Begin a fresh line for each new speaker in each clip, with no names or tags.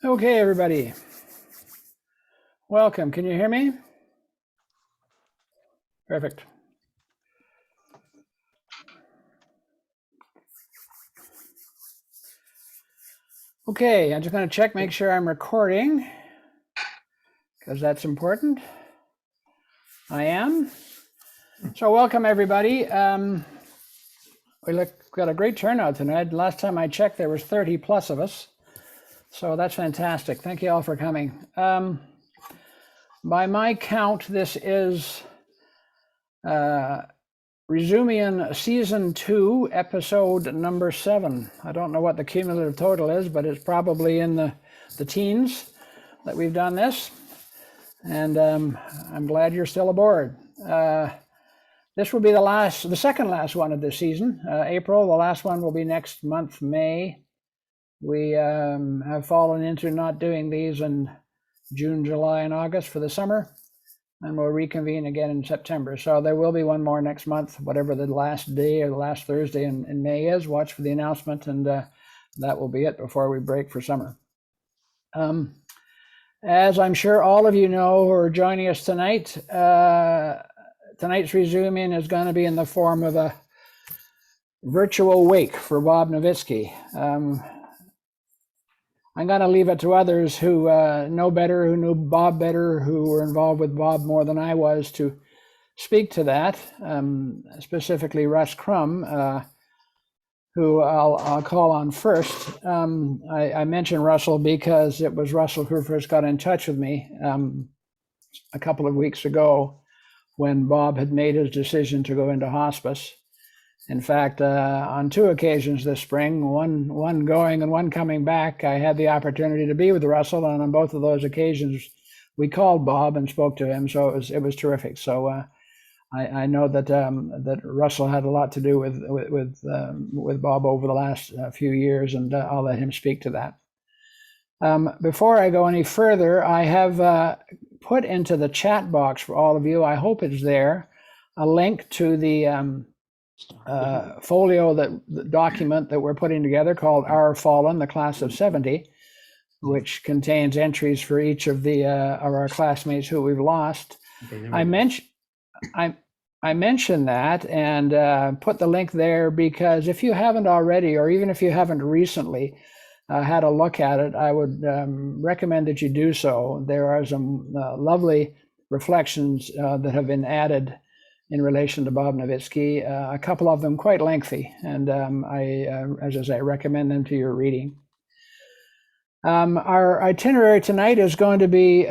Okay, everybody. Welcome. Can you hear me? Perfect. Okay, I'm just going to check, make sure I'm recording, because that's important. I am. So welcome, everybody. We've got a great turnout tonight. Last time I checked, there was 30 plus of us. So that's fantastic. Thank you all for coming. By my count, this is ReZoomion Season 2, Episode number 7. I don't know what the cumulative total is, but it's probably in the teens that we've done this. And I'm glad you're still aboard. This will be the second last one of this season. April, the last one will be next month, May. We have fallen into not doing these in June, July, and August for the summer. And we'll reconvene again in September. So there will be one more next month, whatever the last day or the last Thursday in May is. Watch for the announcement, and that will be it before we break for summer. As I'm sure all of you know who are joining us tonight, tonight's ReZoomion is going to be in the form of a virtual wake for Bob Novitsky. I'm going to leave it to others who know better, who knew Bob better, who were involved with Bob more than I was to speak to that, specifically Russ Crum, who I'll call on first. I mentioned Russell because it was Russell who first got in touch with me a couple of weeks ago when Bob had made his decision to go into hospice. In fact, on two occasions this spring, one going and one coming back, I had the opportunity to be with Russell, and on both of those occasions, we called Bob and spoke to him. So it was terrific. So I know that Russell had a lot to do with Bob over the last few years, and I'll let him speak to that. Before I go any further, I have put into the chat box for all of you, I hope it's there, a link to the folio, the document that we're putting together called Our Fallen, the Class of 70, which contains entries for each of our classmates who we've lost. I mentioned that and put the link there because if you haven't already, or even if you haven't recently had a look at it, I would recommend that you do so. There are some lovely reflections that have been added in relation to Bob Novitsky, a couple of them quite lengthy, and as I say, recommend them to your reading. Our itinerary tonight is going to be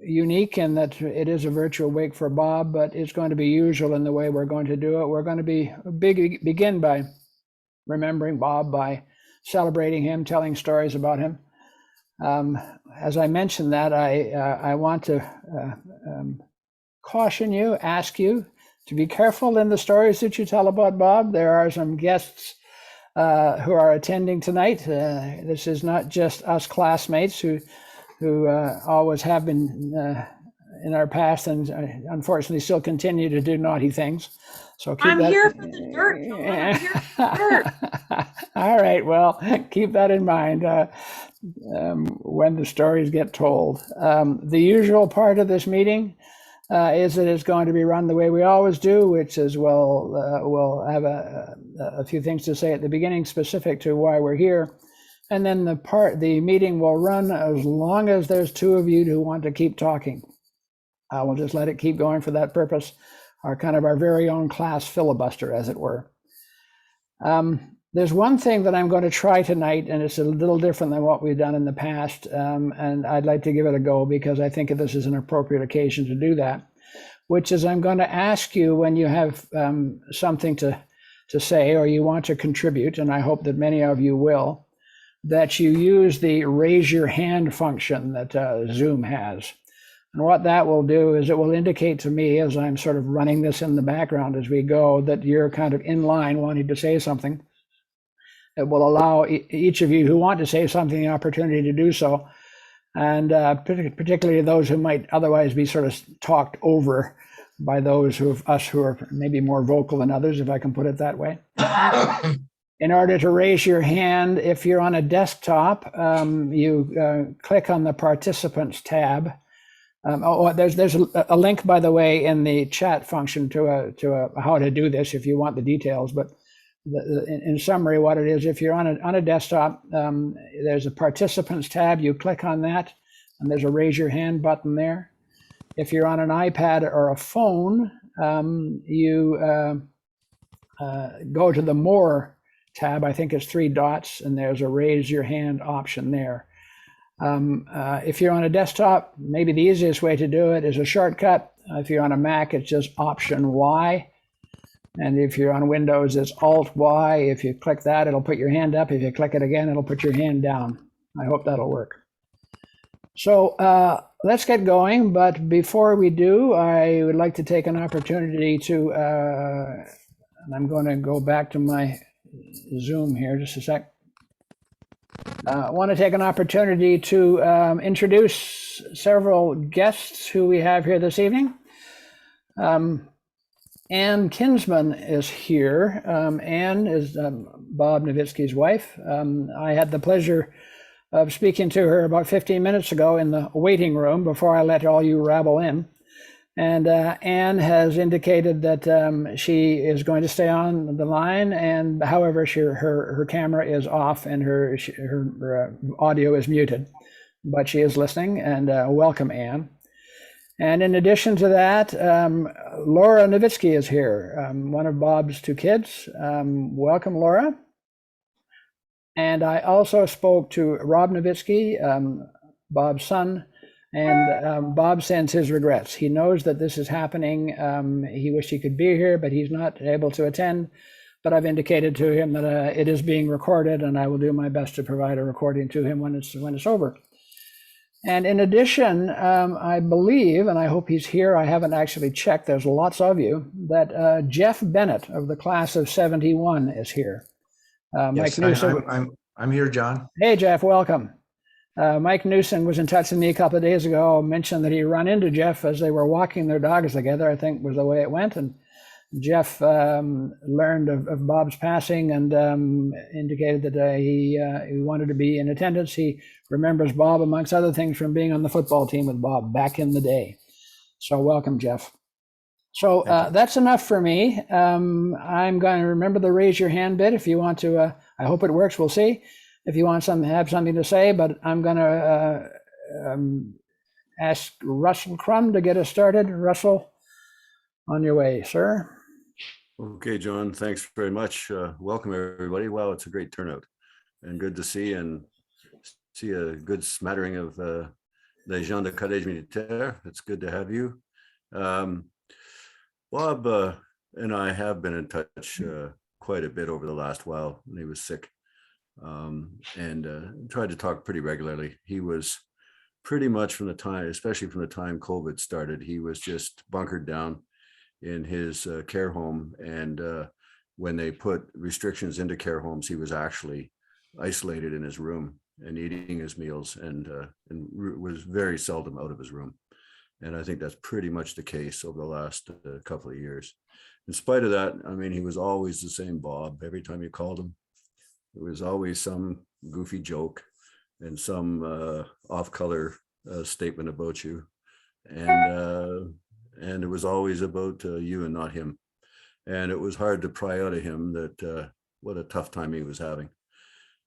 unique in that it is a virtual wake for Bob, but it's going to be usual in the way we're going to do it. We're going to begin by remembering Bob, by celebrating him, telling stories about him. As I mentioned that, I want to caution you, ask you to be careful in the stories that you tell about Bob. There are some guests who are attending tonight. This is not just us classmates who always have been in our past and unfortunately still continue to do naughty things. So keep that.
Here for the dirt. I'm here for the dirt.
All right, well, keep that in mind when the stories get told. The usual part of this meeting is that it's going to be run the way we always do, which is we'll have a few things to say at the beginning specific to why we're here. And then the meeting will run as long as there's two of you who want to keep talking. We'll just let it keep going for that purpose, our very own class filibuster, as it were. There's one thing that I'm going to try tonight, and it's a little different than what we've done in the past, and I'd like to give it a go because I think this is an appropriate occasion to do that, which is I'm going to ask you when you have something to say or you want to contribute, and I hope that many of you will, that you use the raise your hand function that Zoom has. And what that will do is it will indicate to me, as I'm sort of running this in the background as we go, that you're kind of in line wanting to say something. It will allow each of you who want to say something the opportunity to do so, and particularly those who might otherwise be sort of talked over by those who are maybe more vocal than others, if I can put it that way. In order to raise your hand, if you're on a desktop, you click on the Participants tab. There's a link, by the way, in the chat function to how to do this if you want the details. But in summary, what it is, if you're on a desktop, there's a Participants tab. You click on that, and there's a Raise Your Hand button there. If you're on an iPad or a phone, you go to the More tab. I think it's 3 dots, and there's a Raise Your Hand option there. If you're on a desktop, maybe the easiest way to do it is a shortcut. If you're on a Mac, it's just Option Y. And if you're on Windows, it's Alt Y. If you click that, it'll put your hand up. If you click it again, it'll put your hand down. I hope that'll work. So let's get going. But before we do, I would like to take an opportunity to, and I'm going to go back to my Zoom here just a sec. I want to take an opportunity to introduce several guests who we have here this evening. Ann Kinsman is here. Ann is Bob Novitsky's wife. I had the pleasure of speaking to her about 15 minutes ago in the waiting room before I let all you rabble in. And Ann has indicated that she is going to stay on the line, and however, her camera is off and her audio is muted, but she is listening, and welcome, Ann. And in addition to that, Laura Novitsky is here, one of Bob's 2 kids. Welcome, Laura. And I also spoke to Rob Novitsky, Bob's son, and Bob sends his regrets. He knows that this is happening. He wished he could be here, but he's not able to attend. But I've indicated to him that it is being recorded, and I will do my best to provide a recording to him when it's over. And in addition, I believe, and I hope he's here, I haven't actually checked, there's lots of you, that Jeff Bennett of the class of 71 is here.
Yes,
Mike Newsom.
I'm here, John.
Hey, Jeff, welcome. Mike Newsom was in touch with me a couple of days ago, mentioned that he run into Jeff as they were walking their dogs together, I think was the way it went. And Jeff learned of Bob's passing and indicated that he wanted to be in attendance. He remembers Bob, amongst other things, from being on the football team with Bob back in the day. So welcome, Jeff. So that's enough for me. I'm going to remember the raise your hand bit if you want to. I hope it works. We'll see. If you want have something to say, but I'm going to ask Russell Crum to get us started. Russell, on your way, sir.
Okay, John, thanks very much. Welcome, everybody. Wow, it's a great turnout and good to see a good smattering of les gens de collège militaire. It's good to have you. Bob and I have been in touch quite a bit over the last while when he was sick. And tried to talk pretty regularly. He was pretty much from the time, especially from the time COVID started, he was just bunkered down in his care home. And when they put restrictions into care homes, he was actually isolated in his room and eating his meals and was very seldom out of his room. And I think that's pretty much the case over the last couple of years. In spite of that, I mean, he was always the same Bob. Every time you called him, it was always some goofy joke and some off-color statement about you, and it was always about you and not him. And it was hard to pry out of him that what a tough time he was having.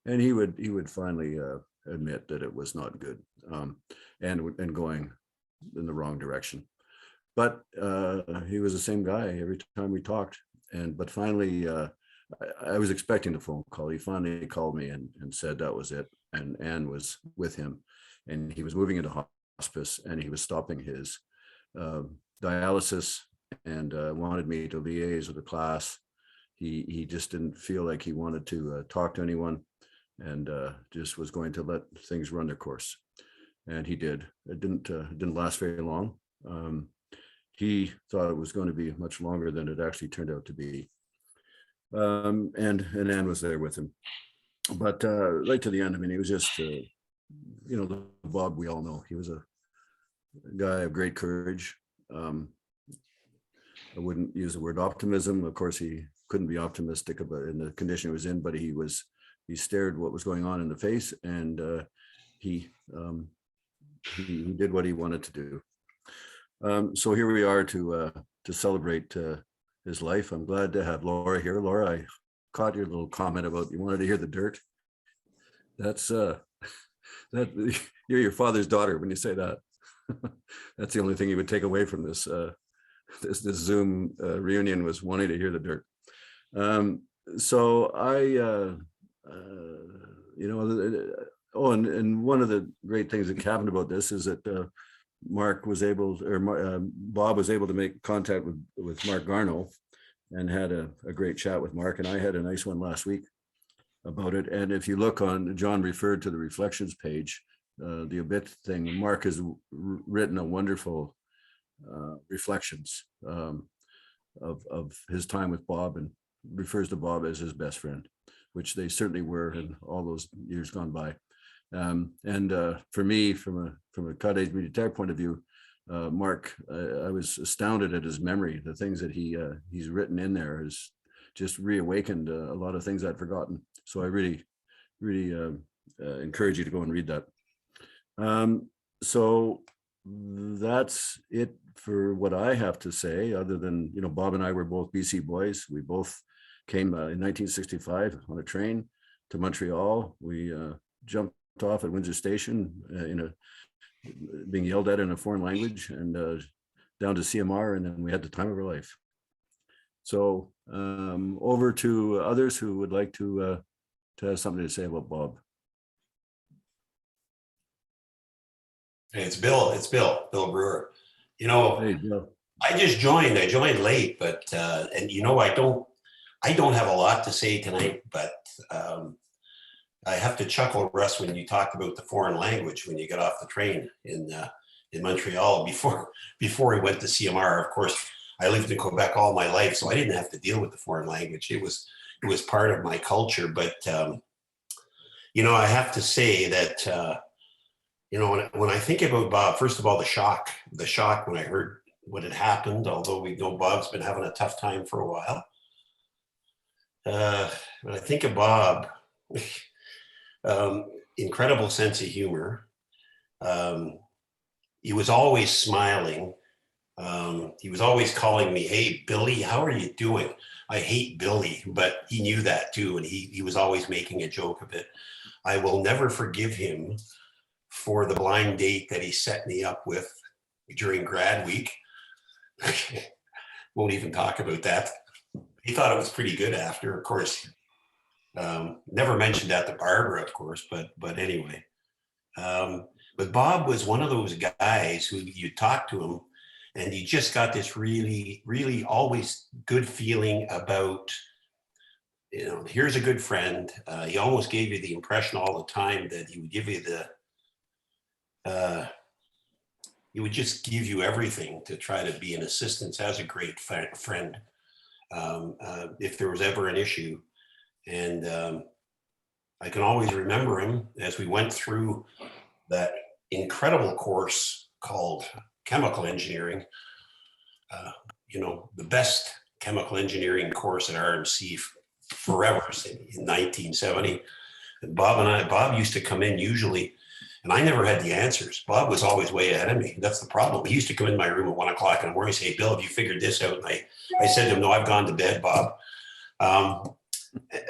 And he would finally admit that it was not good and going in the wrong direction. But he was the same guy every time we talked. But finally. I was expecting a phone call. He finally called me and said that was it. And Ann was with him, and he was moving into hospice, and he was stopping his dialysis and wanted me to liaise with the class. He just didn't feel like he wanted to talk to anyone, and just was going to let things run their course. And he did. It didn't last very long. He thought it was going to be much longer than it actually turned out to be. And Ann was there with him, but right to the end, I mean, he was just, the Bob we all know. He was a guy of great courage. I wouldn't use the word optimism. Of course, he couldn't be optimistic about in the condition he was in, but he stared what was going on in the face, and he did what he wanted to do. So here we are to celebrate his life. I'm glad to have Laura here. Laura, I caught your little comment about you wanted to hear the dirt. That's that you're your father's daughter when you say that. That's the only thing you would take away from this this Zoom reunion, was wanting to hear the dirt. So I, you know, oh, and one of the great things that happened about this is that Mark was able, or Bob was able to make contact with Mark Garneau, and had a great chat with Mark, and I had a nice one last week about it. And if you look on, John referred to the reflections page, the obit thing, Mark has written a wonderful reflections of his time with Bob, and refers to Bob as his best friend, which they certainly were in all those years gone by. And for me, from a cottage media tech point of view, Mark, I was astounded at his memory. The things that he's written in there has just reawakened a lot of things I'd forgotten. So I really encourage you to go and read that. So that's it for what I have to say, other than, you know, Bob and I were both BC boys. We both came in 1965 on a train to Montreal. We jumped off at Windsor Station being yelled at in a foreign language, and down to CMR, and then we had the time of our life. So over to others who would like to have something to say about Bob.
Hey, it's Bill Brewer. You know,
Hey, Bill.
I joined late, but and you know, I don't have a lot to say tonight, but I have to chuckle, Russ, when you talked about the foreign language when you got off the train in Montreal before we went to CMR. Of course, I lived in Quebec all my life, so I didn't have to deal with the foreign language. It was part of my culture. But you know, I have to say that you know, when I think about Bob, first of all, the shock when I heard what had happened, although we know Bob's been having a tough time for a while. When I think of Bob, incredible sense of humor. He was always smiling. He was always calling me, "Hey, Billy, how are you doing?" I hate Billy, but he knew that too, and he was always making a joke of it. I will never forgive him for the blind date that he set me up with during grad week. Won't even talk about that. He thought it was pretty good after, of course. Never mentioned that to Barbara, of course, but anyway. But Bob was one of those guys who you talk to him and you just got this really, really always good feeling about, you know, here's a good friend. He almost gave you the impression all the time that he would give you he would just give you everything to try to be an assistance as a great friend if there was ever an issue. And I can always remember him as we went through that incredible course called chemical engineering, you know, the best chemical engineering course at RMC forever in 1970. And Bob used to come in usually, and I never had the answers. Bob was always way ahead of me. That's the problem. He used to come in my room at 1 o'clock in the morning and say, "Hey, Bill, have you figured this out?" And I said to him, "No, I've gone to bed, Bob."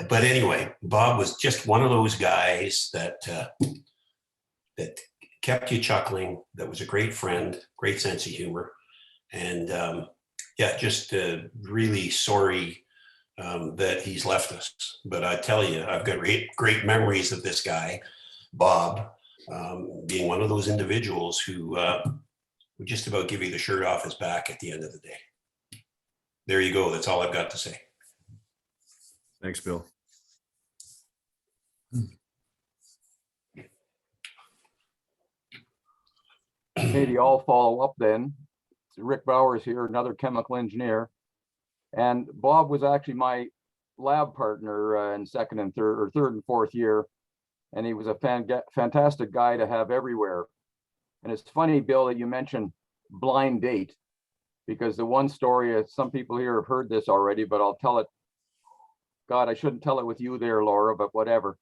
But anyway, Bob was just one of those guys that kept you chuckling, that was a great friend, great sense of humor. And yeah, just really sorry that he's left us. But I tell you, I've got great memories of this guy, Bob, being one of those individuals who would just about give you the shirt off his back at the end of the day. There you go. That's all I've got to say.
Thanks, Bill.
Maybe I'll follow up then. Rick Bowers here, another chemical engineer. And Bob was actually my lab partner in third and fourth year. And he was a fantastic guy to have everywhere. And it's funny, Bill, that you mentioned blind date, because the one story, some people here have heard this already, but I'll tell it God, I shouldn't tell it with you there, Laura, but whatever.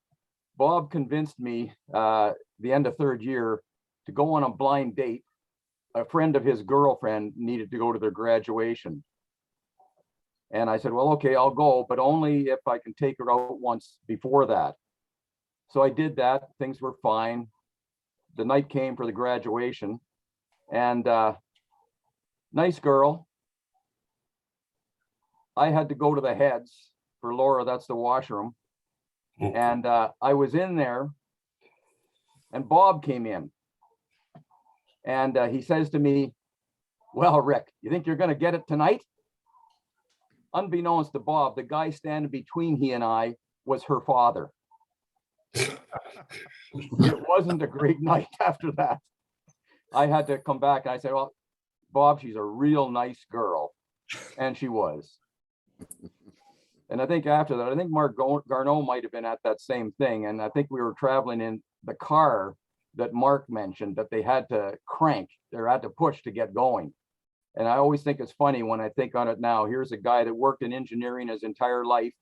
Bob convinced me the end of third year to go on a blind date. A friend of his girlfriend needed to go to their graduation. And I said, well, okay, I'll go, but only if I can take her out once before that. So I did that. Things were fine. The night came for the graduation, and nice girl. I had to go to the heads. For Laura, that's the washroom. And I was in there, and Bob came in. And he says to me, well, Rick, you think you're going to get it tonight? Unbeknownst to Bob, the guy standing between he and I was her father. It wasn't a great night after that. I had to come back and I said, well, Bob, she's a real nice girl. And she was. And I think after that, I think Mark Garneau might have been at that same thing. And I think we were traveling in the car that Mark mentioned that they had to crank, they had to push to get going. And I always think it's funny when I think on it now. Here's a guy that worked in engineering his entire life,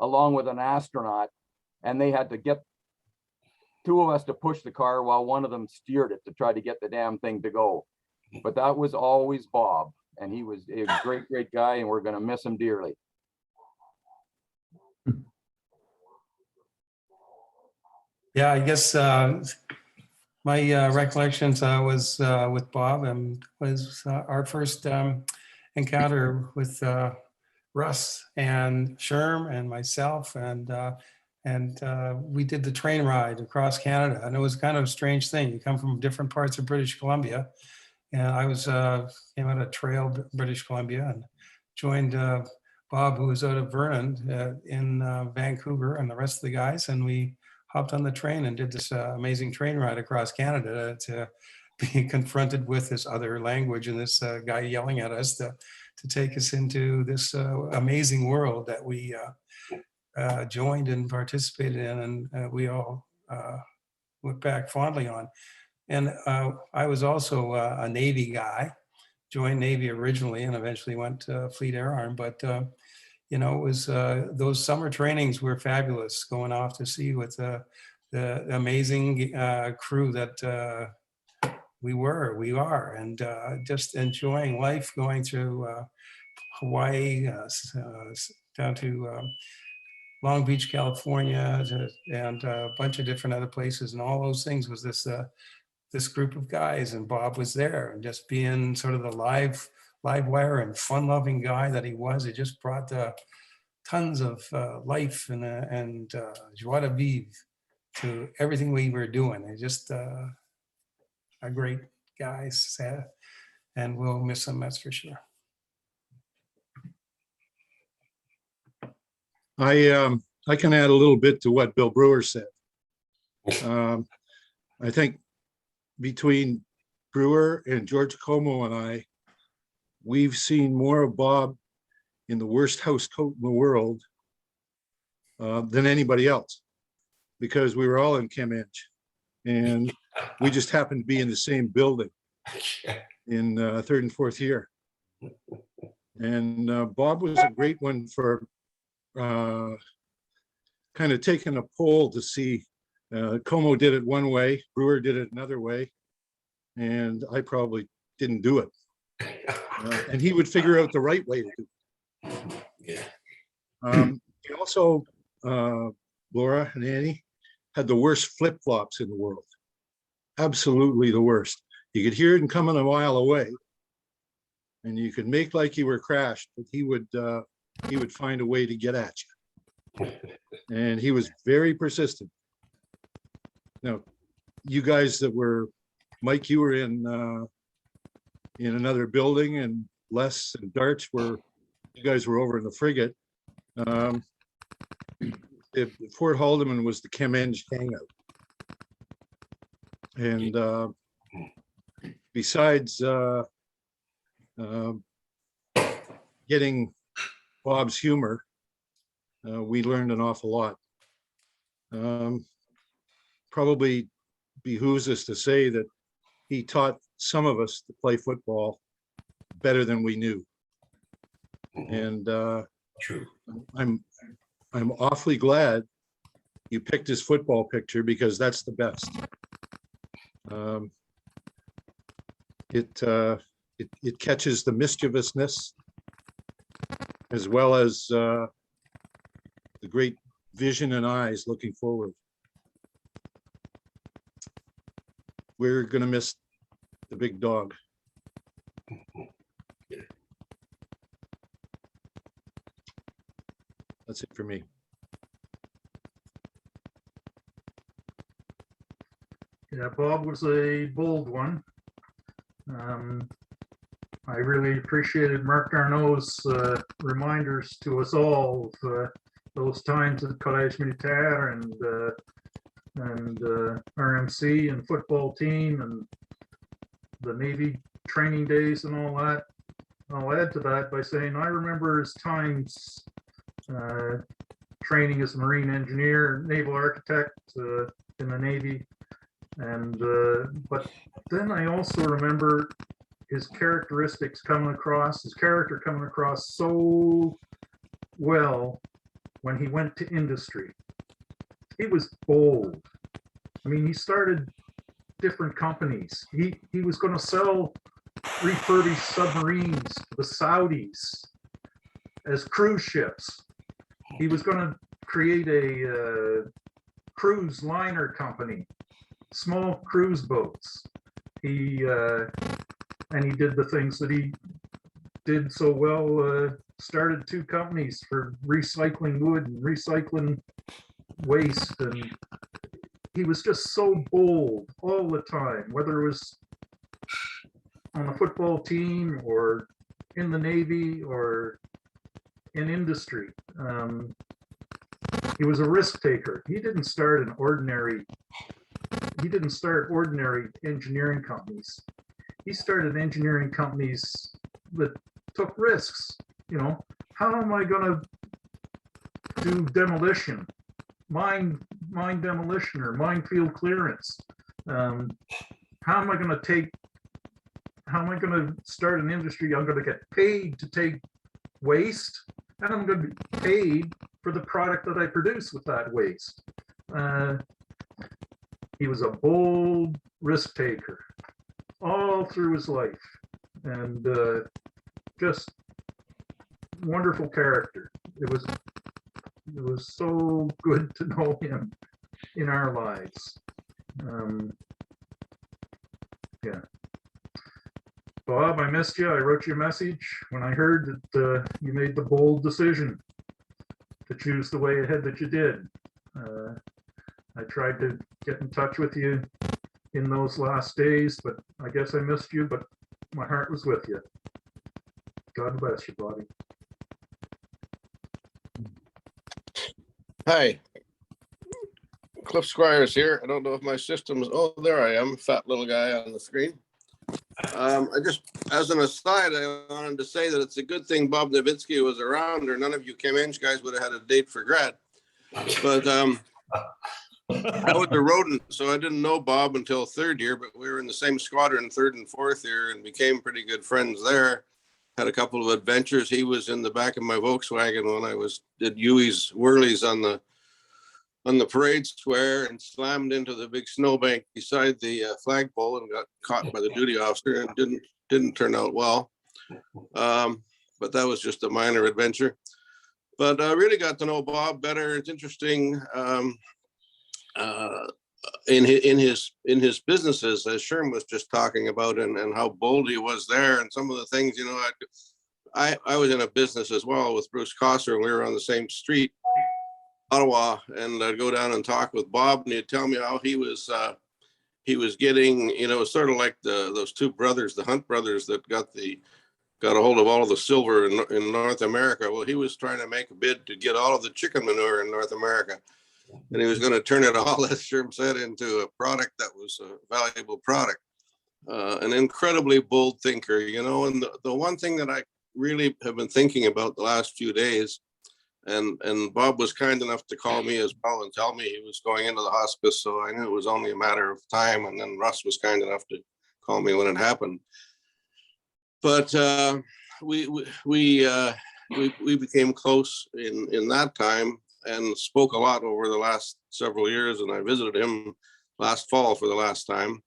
along with an astronaut, and they had to get two of us to push the car while one of them steered it to try to get the damn thing to go. But that was always Bob, and he was a great, great guy, and we're going to miss him dearly.
Yeah, I guess my recollections was with Bob, and was our first encounter with Russ and Sherm and myself, and we did the train ride across Canada, and it was kind of a strange thing. You come from different parts of British Columbia, and I was came out of Trail, British Columbia, and joined Bob, who was out of Vernon in Vancouver, and the rest of the guys, and we hopped on the train and did this amazing train ride across Canada to be confronted with this other language and this guy yelling at us to take us into this amazing world that we joined and participated in, and we all look back fondly on. And I was also a Navy guy, joined Navy originally and eventually went to Fleet Air Arm, but you know, it was those summer trainings were fabulous, going off to sea with the amazing crew that we are, and just enjoying life, going through Hawaii, down to Long Beach, California, and a bunch of different other places, and all those things was this group of guys, and Bob was there, and just being sort of the live wire and fun-loving guy that he was. It just brought tons of life and joie de vivre to everything we were doing. It's just a great guy, and we'll miss him, that's for sure.
I can add a little bit to what Bill Brewer said. I think between Brewer and George Como and I, we've seen more of Bob in the worst house coat in the world than anybody else, because we were all in Chem Eng, and we just happened to be in the same building in third and fourth year. And Bob was a great one for kind of taking a poll to see. Como did it one way, Brewer did it another way, and I probably didn't do it. And he would figure out the right way to do it.
Yeah.
He also, Laura and Annie, had the worst flip-flops in the world. Absolutely the worst. You could hear it coming a mile away, and you could make like you were crashed, but he would find a way to get at you. And he was very persistent. Now, you guys that were, Mike, you were in another building, and Les and Darch you guys were over in the frigate. Fort Haldeman was the Chem Eng hangout. And besides getting Bob's humor, we learned an awful lot. Probably behooves us to say that he taught some of us to play football better than we knew. And
True.
I'm awfully glad you picked his football picture because that's the best. It catches the mischievousness as well as the great vision and eyes looking forward. We're going to miss the big dog. That's it for me.
Yeah, Bob was a bold one. I really appreciated Mark Darnot's reminders to us all of those times at Collège Militaire and RMC and football team and the Navy training days and all that. I'll add to that by saying I remember his times training as a marine engineer, naval architect in the Navy. And but then I also remember his characteristics coming across, his character coming across so well when he went to industry. He was bold. I mean, he started different companies. He was going to sell refurbished submarines to the Saudis as cruise ships. He was going to create a cruise liner company, small cruise boats. And he did the things that he did so well, started 2 companies for recycling wood and recycling waste. And he was just so bold all the time, whether it was on a football team or in the Navy or in industry. He was a risk taker. He didn't start ordinary engineering companies. He started engineering companies that took risks. You know, how am I going to do demolition, mine demolition or minefield clearance? How am I going to start an industry? I'm going to get paid to take waste, and I'm going to be paid for the product that I produce with that waste. He was a bold risk taker all through his life, and just wonderful character. It was so good to know him in our lives. Yeah. Bob, I missed you. I wrote you a message when I heard that you made the bold decision to choose the way ahead that you did. I tried to get in touch with you in those last days, but I guess I missed you, but my heart was with you. God bless you, Bobby.
Hi, Cliff Squires here. I don't know if my system's, oh, there I am, fat little guy on the screen. I just, as an aside, I wanted to say that it's a good thing Bob Novitsky was around, or none of you Chem-Eng guys would have had a date for grad. But I was a rodent, so I didn't know Bob until 3rd year, but we were in the same squadron 3rd and 4th year and became pretty good friends there. Had a couple of adventures. He was in the back of my Volkswagen when I did Huey's whirlies on the parade square and slammed into the big snowbank beside the flagpole and got caught by the duty officer and didn't turn out well. But that was just a minor adventure. But I really got to know Bob better. It's interesting. In his businesses, as Sherm was just talking about, and how bold he was there, and some of the things, you know, I was in a business as well with Bruce Cosser, and we were on the same street, Ottawa, and I'd go down and talk with Bob, and he'd tell me how he was getting, you know, sort of like those 2 brothers, the Hunt brothers, that got a hold of all of the silver in North America. Well, he was trying to make a bid to get all of the chicken manure in North America. And he was going to turn it all, as Sherm said, into a product that was a valuable product. An incredibly bold thinker, you know, and the one thing that I really have been thinking about the last few days, and Bob was kind enough to call me as well and tell me he was going into the hospice, so I knew it was only a matter of time. And then Russ was kind enough to call me when it happened. But we became close in that time. and spoke a lot over the last several years. And I visited him last fall for the last time.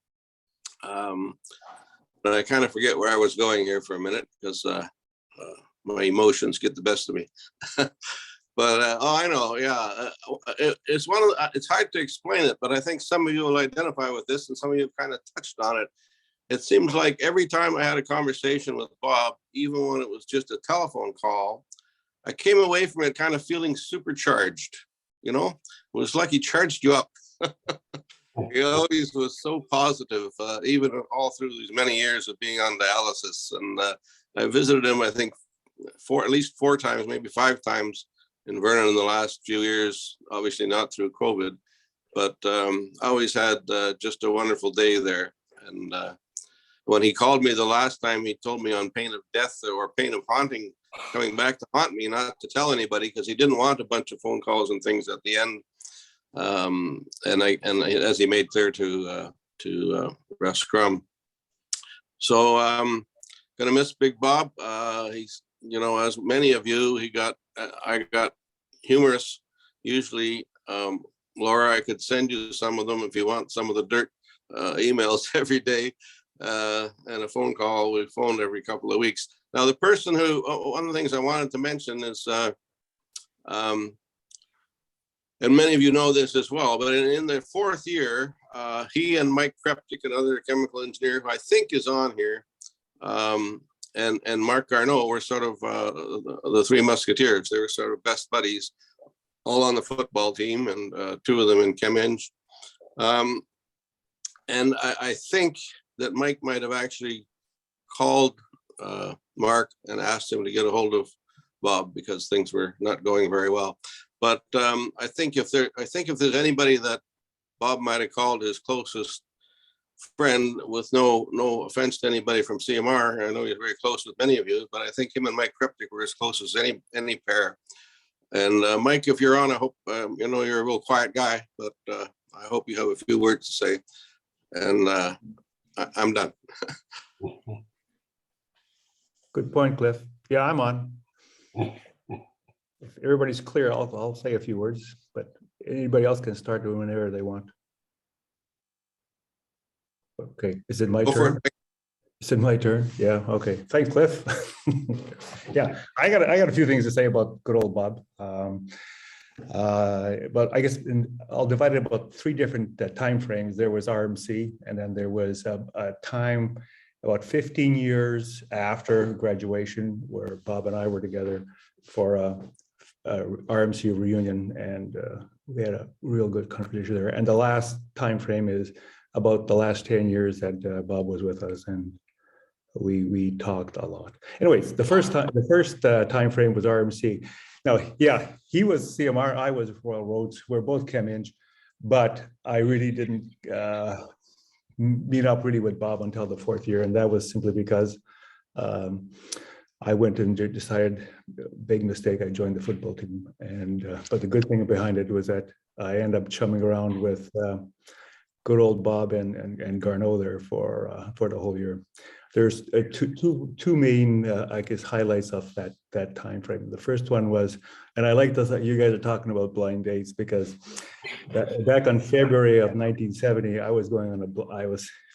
But I kind of forget where I was going here for a minute because my emotions get the best of me. But oh, I know, yeah, it's one of the, it's hard to explain it, but I think some of you will identify with this, and some of you have kind of touched on it. It seems like every time I had a conversation with Bob, even when it was just a telephone call, I came away from it kind of feeling supercharged. You know, it was like he charged you up. He always was so positive, even all through these many years of being on dialysis. And I visited him, I think, at least 4 times, maybe 5 times in Vernon in the last few years, obviously not through COVID, but I always had just a wonderful day there. And when he called me the last time, he told me on pain of death or pain of haunting, coming back to haunt me, not to tell anybody, because he didn't want a bunch of phone calls and things at the end. And as he made clear to Russ Crum. So gonna miss Big Bob. He's, you know, as many of you, I got humorous. Usually, Laura, I could send you some of them if you want some of the dirt emails every day, and a phone call. We phoned every couple of weeks. Now, the person who, one of the things I wanted to mention is, and many of you know this as well, but in their 4th year, he and Mike Kreptik, another chemical engineer who I think is on here, and Mark Garneau were sort of the 3 musketeers. They were sort of best buddies, all on the football team, and 2 of them in Chem Eng. And I think that Mike might have actually called Mark and asked him to get a hold of Bob because things were not going very well. But I think if there's anybody that Bob might have called his closest friend, with no offense to anybody from CMR, I know he's very close with many of you, but I think him and Mike Kreptik were as close as any pair. And Mike, if you're on, I hope you know you're a real quiet guy, but I hope you have a few words to say. And I'm done.
Good point, Cliff. Yeah, I'm on. If everybody's clear, I'll say a few words, but anybody else can start doing whenever they want. Okay, is it my turn? Is it my turn? Yeah, okay. Thanks, Cliff. Yeah, I got a few things to say about good old Bob. But I guess I'll divide it about 3 different time frames. There was RMC, and then there was a time about 15 years after graduation where Bob and I were together for a RMC reunion, and we had a real good conversation there. And the last time frame is about the last 10 years that Bob was with us, and we talked a lot. Anyways, the first time frame was RMC. Now, yeah, he was CMR, I was Royal Roads. We're both Chem Eng, but I really didn't meet up really with Bob until the 4th year, and that was simply because I went and decided, big mistake, I joined the football team. And but the good thing behind it was that I ended up chumming around with good old Bob and Garneau there for the whole year. There's two main, I guess, highlights of that time frame. The first one was, and I like this, that you guys are talking about blind dates, because back on February of 1970, I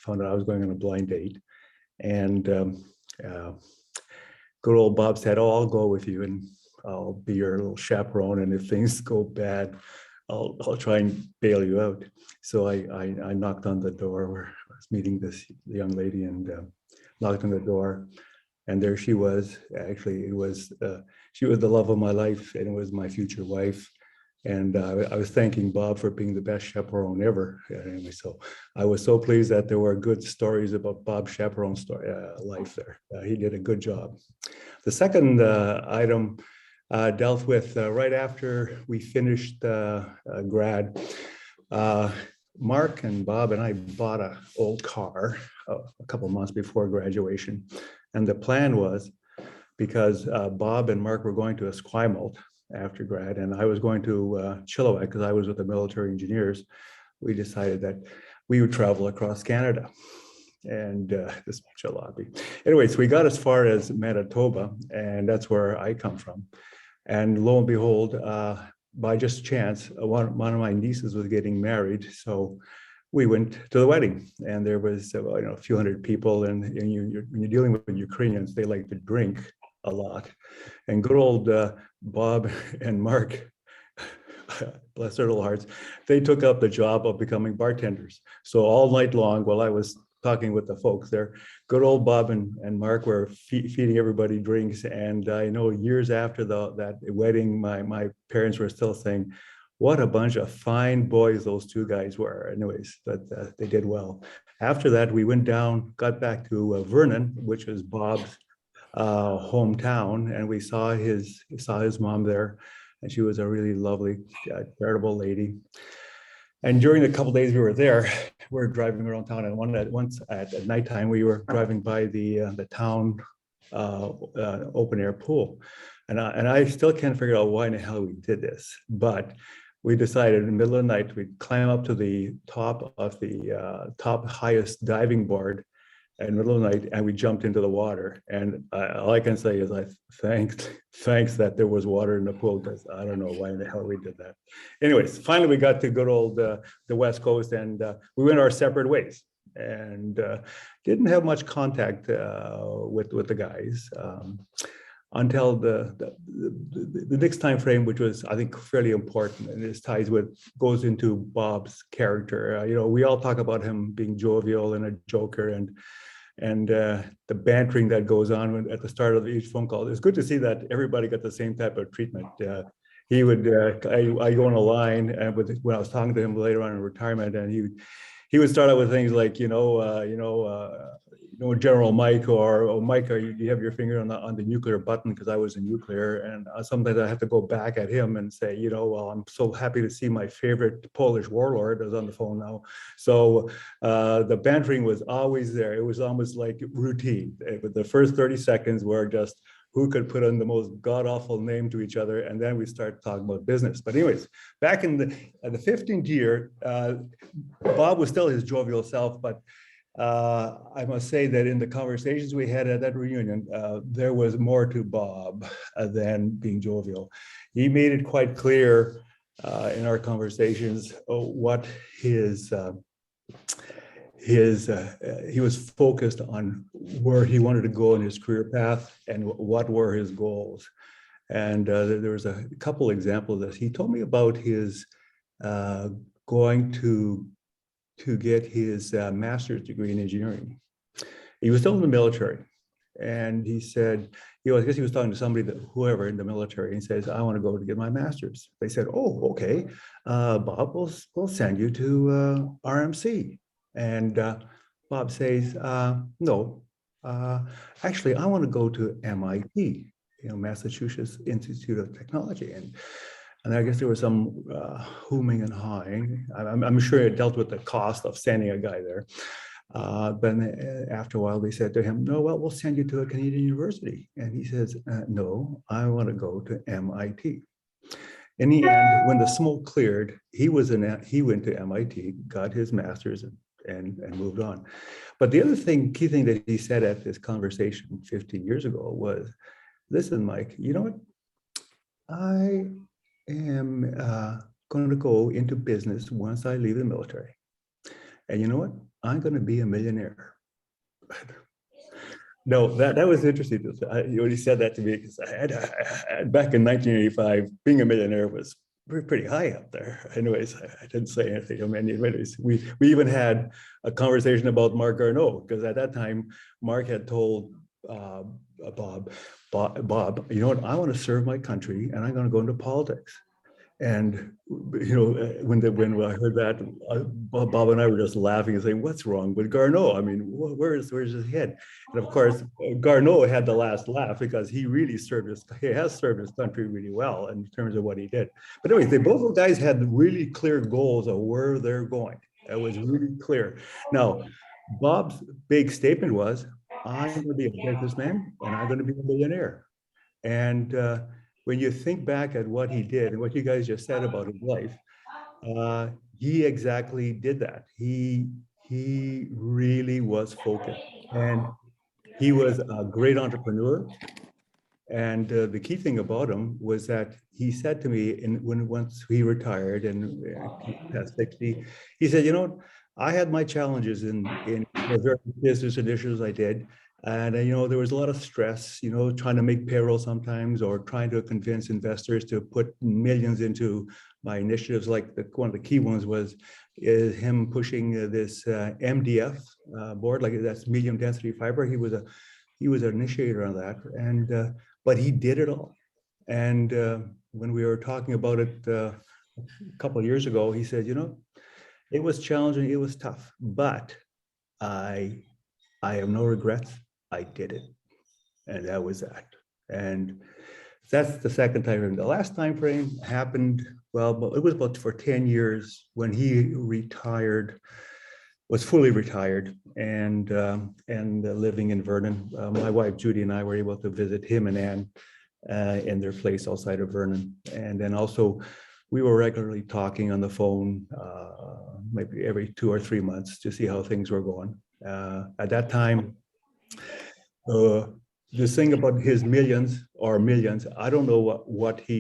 found out I was going on a blind date, and good old Bob said, "Oh, I'll go with you, and I'll be your little chaperone, and if things go bad, I'll try and bail you out." So I knocked on the door where I was meeting this young lady, and knocked on the door, and there she was. Actually, she was the love of my life, and it was my future wife. And I was thanking Bob for being the best chaperone ever. Anyway, so I was so pleased that there were good stories about Bob's chaperone life there. He did a good job. The second item dealt with right after we finished grad. Mark and Bob and I bought an old car a couple months before graduation. And the plan was, because Bob and Mark were going to Esquimalt after grad, and I was going to Chilliwack because I was with the military engineers, we decided that we would travel across Canada. And this jalopy. Anyways, we got as far as Manitoba, and that's where I come from. And lo and behold, by just chance, one of my nieces was getting married, so we went to the wedding, and there was a few hundred people, and when you're dealing with Ukrainians, they like to drink a lot, and good old Bob and Mark, bless their little hearts, they took up the job of becoming bartenders. So all night long, while I was talking with the folks there, good old Bob and Mark were feeding everybody drinks. And I know years after that wedding, my parents were still saying, what a bunch of fine boys those two guys were. Anyways, but they did well. After that, we went down, got back to Vernon, which was Bob's hometown, and we saw his mom there, and she was a really lovely, charitable lady. And during the couple days we were there, we were driving around town, and once at nighttime we were driving by the town open air pool, and I still can't figure out why in the hell we did this, but we decided in the middle of the night we'd climb up to the top of the top highest diving board in the middle of the night, and we jumped into the water. And all I can say is I thanks that there was water in the pool, because I don't know why in the hell we did that. Anyways, finally we got to good old the West Coast, and we went our separate ways, and didn't have much contact with the guys until the next time frame, which was, I think, fairly important, and this goes into Bob's character. We all talk about him being jovial and a joker, and the bantering that goes on at the start of each phone call. It's good to see that everybody got the same type of treatment. He would, I go on a line, and when I was talking to him later on in retirement, and he would start out with things like, General Mike, or Mike, do you have your finger on the nuclear button? Because I was in nuclear, and sometimes I have to go back at him and say, well, I'm so happy to see my favorite Polish warlord is on the phone now. So the bantering was always there. It was almost like routine. The first 30 seconds were just who could put on the most god-awful name to each other, and then we start talking about business. But anyways, back in the 15th year, Bob was still his jovial self, but I must say that in the conversations we had at that reunion, there was more to Bob than being jovial. He made it quite clear in our conversations what he was focused on, where he wanted to go in his career path, and what were his goals. And there was a couple examples of this. He told me about his going to get his master's degree in engineering. He was still in the military, and he said, I guess he was talking to somebody, whoever in the military, and he says, I want to go to get my master's. They said, oh, okay, Bob, we'll send you to RMC. And Bob says, no, actually, I want to go to MIT, Massachusetts Institute of Technology. And I guess there was some whooming and hawing. I'm sure it dealt with the cost of sending a guy there. But after a while, they said to him, no, well, we'll send you to a Canadian university. And he says, no, I want to go to MIT. In the end, when the smoke cleared, he went to MIT, got his master's, and moved on. But the other key thing that he said at this conversation 15 years ago was, listen, Mike, you know what? I am going to go into business once I leave the military. And you know what? I'm going to be a millionaire. No, that was interesting. When he said that to me, because back in 1985, being a millionaire was pretty high up there. Anyways, I didn't say anything. Anyways, we even had a conversation about Mark Garneau, because at that time, Mark had told Bob, you know what? I want to serve my country, and I'm going to go into politics. And when I heard that, Bob and I were just laughing and saying, "What's wrong with Garneau? I mean, where's his head?" And of course, Garneau had the last laugh, because he really has served his country really well in terms of what he did. But anyways, both guys had really clear goals of where they're going. It was really clear. Now, Bob's big statement was, "I'm going to be a businessman, and I'm going to be a millionaire." And when you think back at what he did and what you guys just said about his life, he exactly did that. He really was focused, and he was a great entrepreneur. And the key thing about him was that he said to me, once he retired and past 60, he said, you know, I had my challenges in the various business initiatives I did. And, you know, there was a lot of stress, you know, trying to make payroll sometimes or trying to convince investors to put millions into my initiatives. Like one of the key ones is him pushing this MDF board, like that's medium density fiber. He was an initiator on that. And but he did it all. And when we were talking about it a couple of years ago, he said, you know, it was challenging, it was tough, but I have no regrets. I did it. And that was that. And that's the second time frame. The last time frame happened, well, it was about for 10 years when he retired, was fully retired and living in Vernon. My wife, Judy, and I were able to visit him and Ann in their place outside of Vernon. And then also we were regularly talking on the phone, maybe every 2 or 3 months to see how things were going. At that time, this thing about his millions, I don't know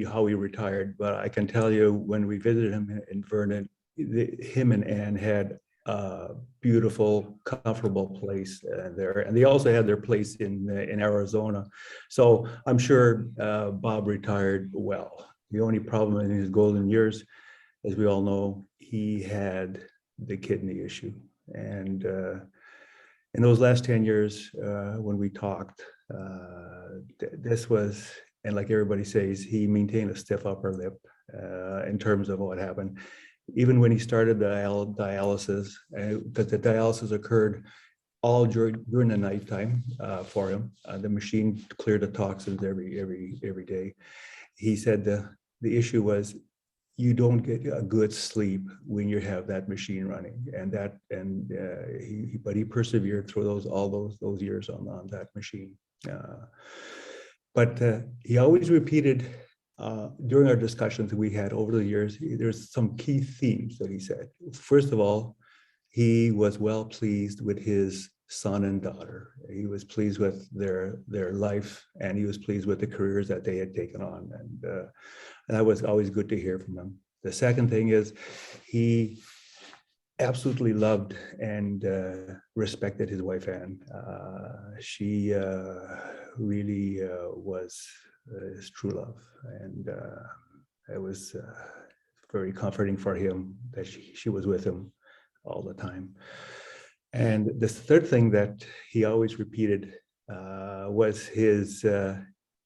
how he retired, but I can tell you when we visited him in Vernon, him and Ann had a beautiful, comfortable place there, and they also had their place in Arizona. So I'm sure Bob retired well. The only problem in his golden years, as we all know, he had the kidney issue. And in those last 10 years, when we talked, this was, and like everybody says, he maintained a stiff upper lip in terms of what happened. Even when he started the dialysis, because the dialysis occurred all during the nighttime for him. The machine cleared the toxins every day. He said the issue was you don't get a good sleep when you have that machine running, but he persevered through all those years on that machine. But he always repeated during our discussions we had over the years, there's some key themes that he said. First of all, he was well pleased with his son and daughter. He was pleased with their life, and he was pleased with the careers that they had taken on. And that was always good to hear from him. The second thing is he absolutely loved and respected his wife, Ann. She really was his true love. And it was very comforting for him that she was with him all the time. And the third thing that he always repeated was his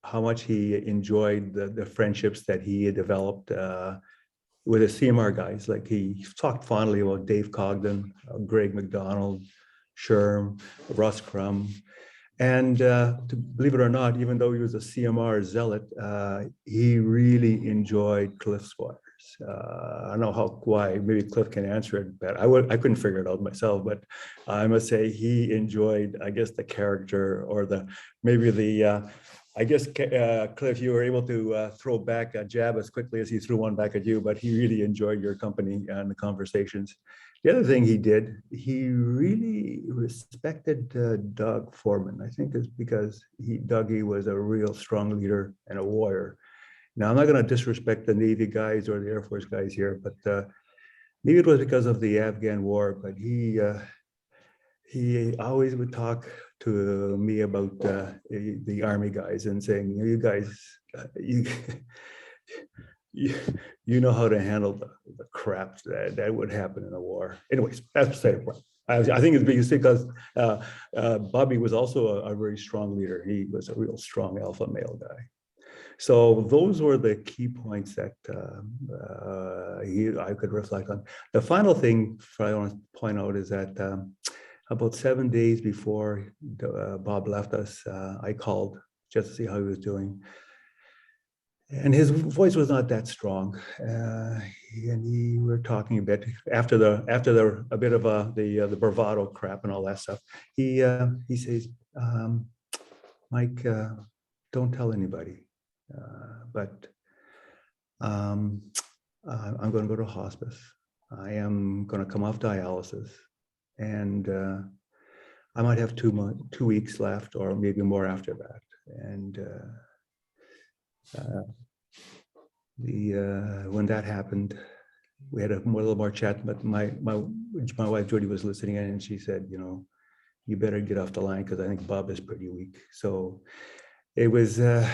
how much he enjoyed the friendships that he had developed with the CMR guys. Like he talked fondly about Dave Cogden, Greg McDonald, Sherm, Russ Crum. And believe it or not, even though he was a CMR zealot, he really enjoyed Cliff Squires. I don't know why, maybe Cliff can answer it, but I couldn't figure it out myself, but I must say he enjoyed, I guess, the character or I guess, Cliff, you were able to throw back a jab as quickly as he threw one back at you, but he really enjoyed your company and the conversations. The other thing he did, he really respected Doug Foreman. I think it's because Dougie was a real strong leader and a warrior. Now, I'm not going to disrespect the Navy guys or the Air Force guys here, but maybe it was because of the Afghan war, but he always would talk to me about the Army guys and saying, you guys, you know how to handle the crap that would happen in a war. Anyways, that's beside the point. I think it's because Bobby was also a very strong leader. He was a real strong alpha male guy. So those were the key points that I could reflect on. The final thing I want to point out is that about 7 days before Bob left us, I called just to see how he was doing. And his voice was not that strong. And we were talking a bit after a bit of the bravado crap and all that stuff. He says, Mike, don't tell anybody, but I'm going to go to hospice. I am going to come off dialysis, and I might have 2 weeks left, or maybe more after that. And When that happened, we had a little more chat, but my wife Jody was listening in, and she said, you better get off the line because I think Bob is pretty weak. So it was a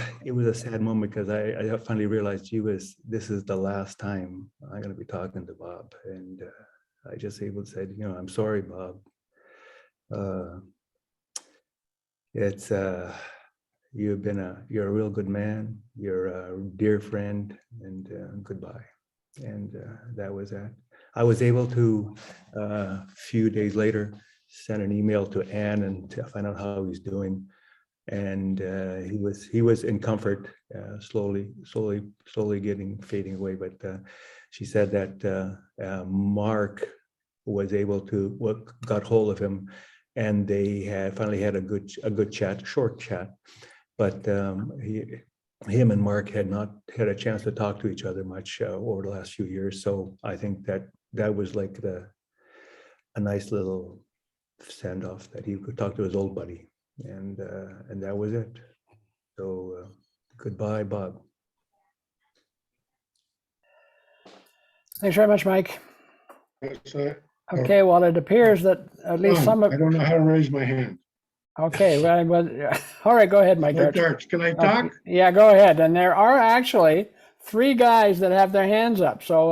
sad moment because I finally realized this is the last time I'm going to be talking to Bob, and I just able to say, I'm sorry, Bob. It's you're a real good man. You're a dear friend, and goodbye. And that was that. I was able to a few days later send an email to Anne and to find out how he's doing. And he was in comfort, slowly fading away. But she said that Mark was able to got hold of him, and they had finally had a good chat, short chat. But him and Mark had not had a chance to talk to each other much over the last few years. So I think that was like a nice little send off that he could talk to his old buddy, and that was it. So goodbye, Bob.
Thanks very much, Mike.
That's,
Okay, well, it appears that at least some of.
I don't know how to raise my hand.
Okay, well, all right, go ahead, Mike
Mike
Darch.
Darch, can I talk?
Yeah, go ahead. And there are actually 3 guys that have their hands up. So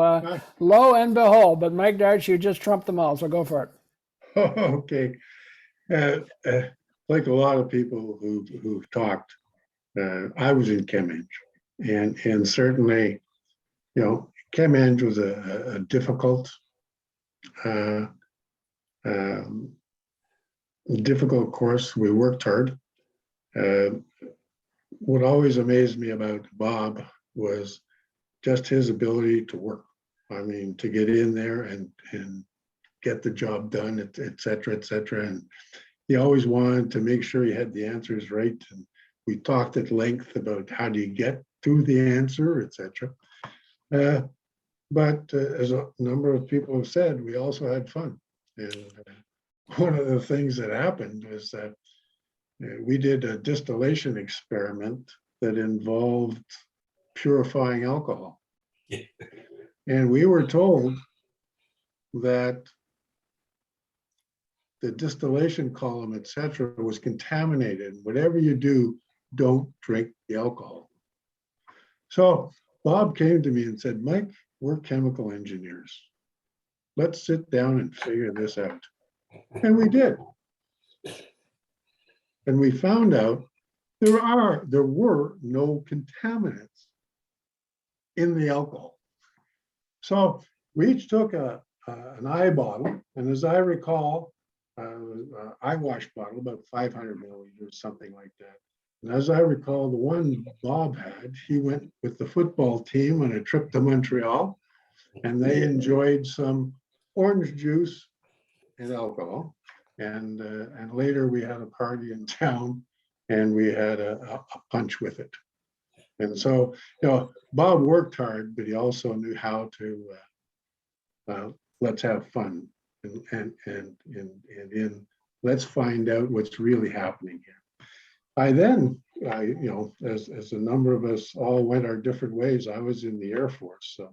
lo and behold, but Mike Darch, you just trumped them all. So go for it.
Okay. Like a lot of people who've talked, I was in Chem Eng, and certainly, Chem Eng was a difficult course. We worked hard. What always amazed me about Bob was just his ability to work. I mean, to get in there and get the job done, et cetera, et cetera. And he always wanted to make sure he had the answers right. And we talked at length about how do you get to the answer, et cetera. But as a number of people have said, we also had fun. And one of the things that happened was that we did a distillation experiment that involved purifying alcohol. And we were told that the distillation column, et cetera, was contaminated. Whatever you do, don't drink the alcohol. So Bob came to me and said, Mike, we're chemical engineers. Let's sit down and figure this out. And we did. And we found out there were no contaminants in the alcohol. So we each took an eye bottle, and as I recall, eye wash bottle, about 500 milliliters, something like that. And as I recall, the one Bob had, he went with the football team on a trip to Montreal, and they enjoyed some orange juice and alcohol. And later we had a party in town, and we had a punch with it. And so, Bob worked hard, but he also knew how to let's have fun and let's find out what's really happening here. I then, as a number of us all went our different ways, I was in the Air Force. So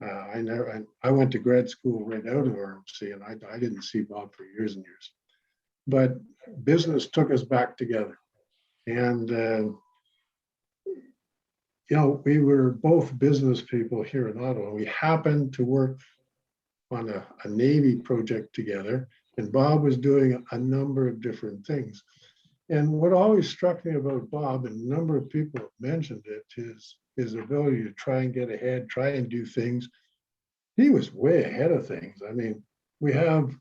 I went to grad school right out of RMC, and I didn't see Bob for years and years. But business took us back together. And, we were both business people here in Ottawa. We happened to work on a Navy project together, and Bob was doing a number of different things. And what always struck me about Bob, and a number of people have mentioned it, is his ability to try and get ahead, try and do things. He was way ahead of things. I mean, we have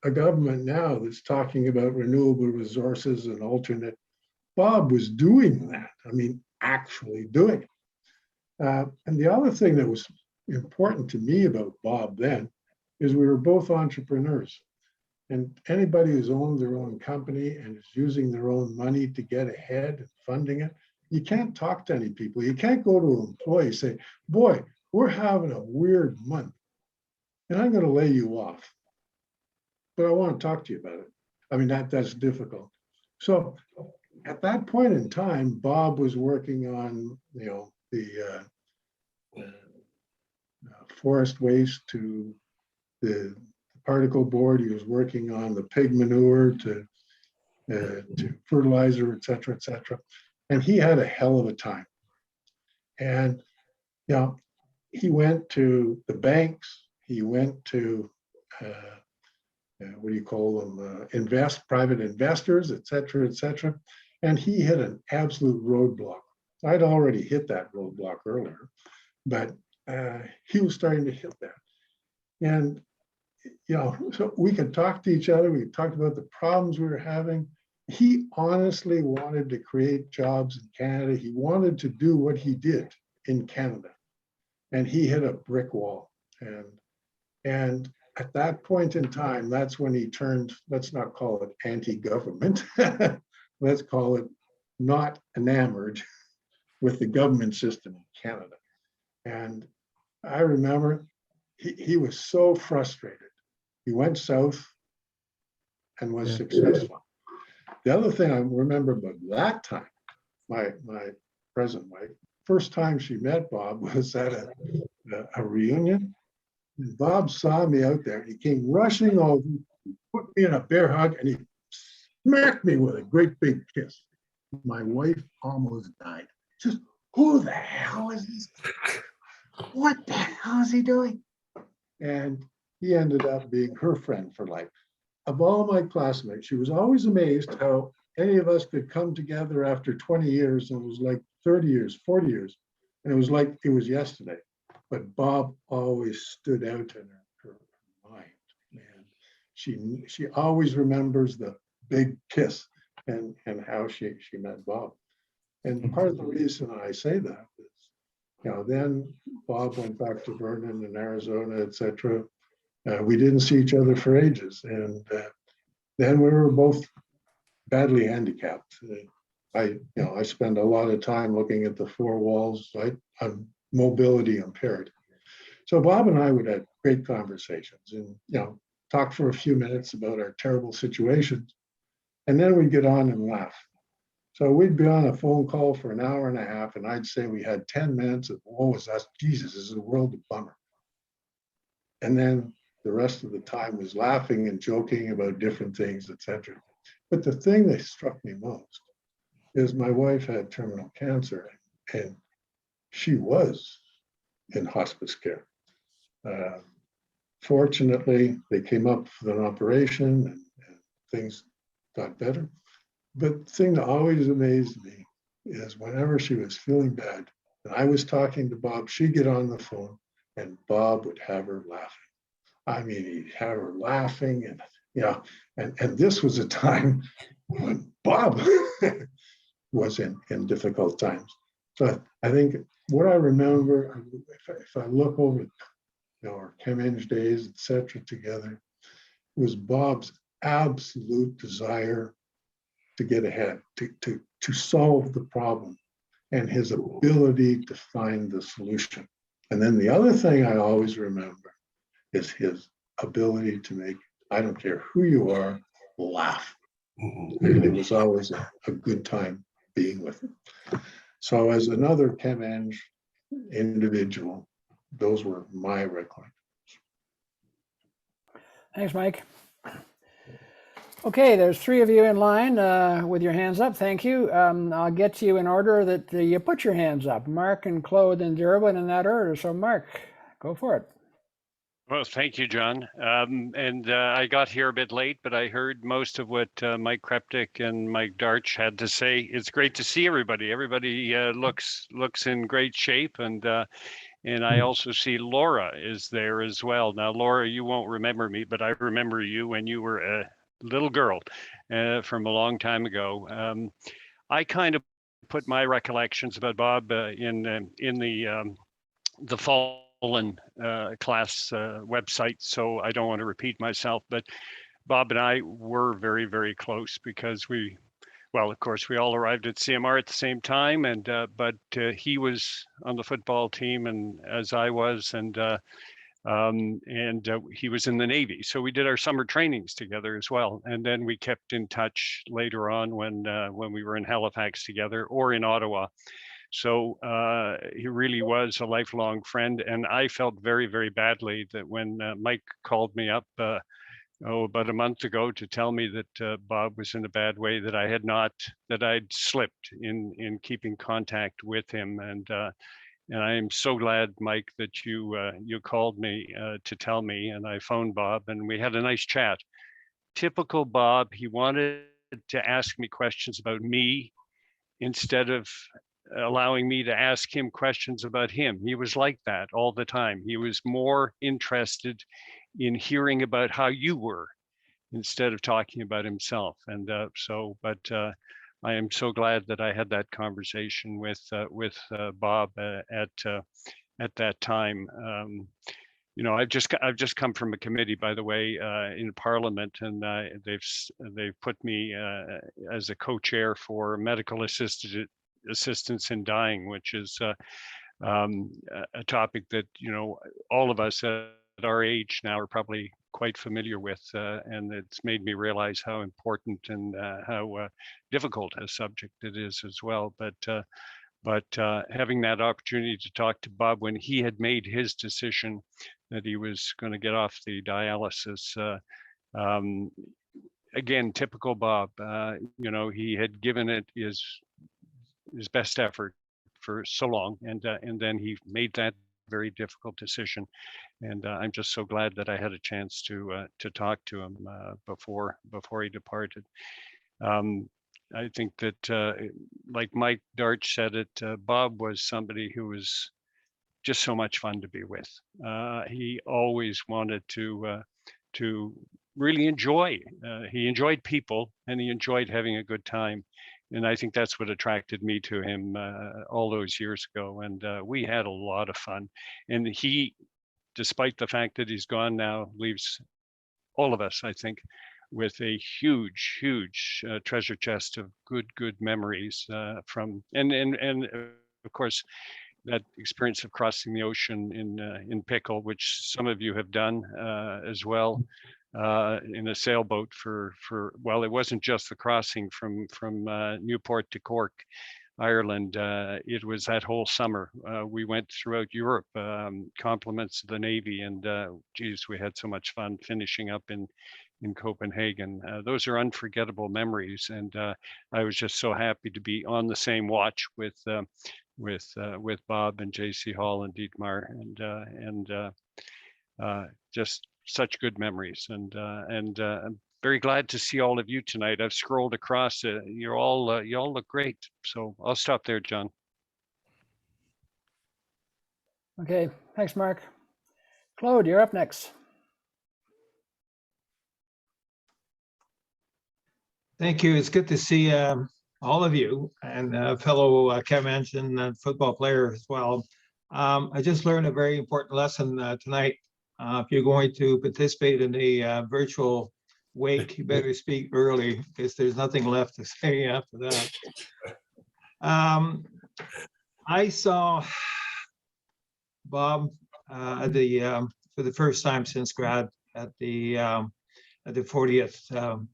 a government now that's talking about renewable resources and alternate. Bob was doing that. I mean, actually doing it. And the other thing that was important to me about Bob then is we were both entrepreneurs. And anybody who's owned their own company and is using their own money to get ahead and funding it, you can't talk to any people. You can't go to an employee and say, boy, we're having a weird month, and I'm going to lay you off. But I want to talk to you about it. I mean, that's difficult. So at that point in time, Bob was working on, the forest waste to the particle board. He was working on the pig manure to fertilizer, et cetera, et cetera. And he had a hell of a time. And, he went to the banks, he went to, what do you call them, private investors, et cetera, et cetera. And he hit an absolute roadblock. I'd already hit that roadblock earlier, but he was starting to hit that. And, so we could talk to each other. We talked about the problems we were having. He honestly wanted to create jobs in Canada. He wanted to do what he did in Canada. And he hit a brick wall. And at that point in time, that's when he turned, let's not call it anti-government, let's call it not enamored with the government system in Canada. And I remember he was so frustrated. He went south and was successful. The other thing I remember about that time, my present wife, first time she met Bob was at a reunion. And Bob saw me out there. He came rushing over, he put me in a bear hug, and he smacked me with a great big kiss. My wife almost died. Just, who the hell is this? What the hell is he doing? And he ended up being her friend for life. Of all my classmates, she was always amazed how any of us could come together after 20 years, and it was like 30 years, 40 years. And it was like it was yesterday. But Bob always stood out in her mind. And she always remembers the big kiss and how she met Bob. And part of the reason I say that is, then Bob went back to Vernon in Arizona, et cetera. We didn't see each other for ages. And then we were both badly handicapped. I spend a lot of time looking at the four walls. I'm mobility impaired. So Bob and I would have great conversations and, talk for a few minutes about our terrible situations. And then we'd get on and laugh. So we'd be on a phone call for an hour and a half, and I'd say we had 10 minutes of, oh, is that Jesus, this is a world of bummer. And then the rest of the time was laughing and joking about different things, et cetera. But the thing that struck me most is my wife had terminal cancer, and she was in hospice care. Fortunately, they came up with an operation and things got better. But the thing that always amazed me is whenever she was feeling bad and I was talking to Bob, she'd get on the phone and Bob would have her laughing. I mean, he'd have her laughing and, and this was a time when Bob was in difficult times. So I think what I remember, if I look over, our Chemenge days, et cetera, together, was Bob's absolute desire to get ahead, to solve the problem, and his ability to find the solution. And then the other thing I always remember is his ability to make, I don't care who you are, laugh. And it was always a good time being with him. So as another Chemenge individual, those were my recollections.
Thanks, Mike. Okay, there's three of you in line with your hands up. Thank you. I'll get to you in order that you put your hands up. Mark and Claude and Derwin in that order. So Mark, go for it.
Well, thank you, John. I got here a bit late, but I heard most of what Mike Kreptik and Mike Darch had to say. It's great to see everybody. Everybody looks in great shape, and I also see Laura is there as well. Now, Laura, you won't remember me, but I remember you when you were a little girl from a long time ago. I kind of put my recollections about Bob in the Fallen class website, so I don't want to repeat myself, but Bob and I were very, very close because of course, we all arrived at CMR at the same time, but he was on the football team and as I was, and and he was in the Navy. So we did our summer trainings together as well. And then we kept in touch later on when we were in Halifax together or in Ottawa. So he really was a lifelong friend. And I felt very, very badly that when Mike called me up about a month ago to tell me that Bob was in a bad way, that I'd slipped in keeping contact with him. And I am so glad, Mike, that you called me to tell me, and I phoned Bob and we had a nice chat. Typical Bob, he wanted to ask me questions about me instead of allowing me to ask him questions about him. He was like that all the time. He was more interested in hearing about how you were instead of talking about himself. And I am so glad that I had that conversation with Bob at that time. You know, I've just come from a committee, by the way, in Parliament, and they've put me as a co-chair for medical assistance in dying, which is a topic that, you know, all of us at our age now are probably quite familiar with, and it's made me realize how important and how difficult a subject it is as well. But having that opportunity to talk to Bob when he had made his decision that he was going to get off the dialysis, again, typical Bob. You know, he had given it his best effort for so long, and then he made that very difficult decision. And I'm just so glad that I had a chance to talk to him before he departed. I think that, like Mike Darch said it, Bob was somebody who was just so much fun to be with. He always wanted to really enjoy. He enjoyed people, and he enjoyed having a good time. And I think that's what attracted me to him all those years ago. And we had a lot of fun. And he, despite the fact that he's gone now, leaves all of us, I think, with a huge, huge treasure chest of good memories from, and of course, that experience of crossing the ocean in Pickle, which some of you have done as well, in a sailboat for well, it wasn't just the crossing from Newport to Cork, Ireland. It was that whole summer. We went throughout Europe, compliments to the Navy, and geez, we had so much fun finishing up in Copenhagen. Those are unforgettable memories, and I was just so happy to be on the same watch with Bob and J.C. Hall and Dietmar, and just such good memories. And I'm very glad to see all of you tonight. I've scrolled across. You all look great. So I'll stop there, John.
Okay, thanks, Mark. Claude, you're up next.
Thank you. It's good to see all of you and fellow Kevinton football player as well. I just learned a very important lesson tonight. If you're going to participate in a virtual wake, you better speak early because there's nothing left to say after that. I saw Bob for the first time since grad at the 40th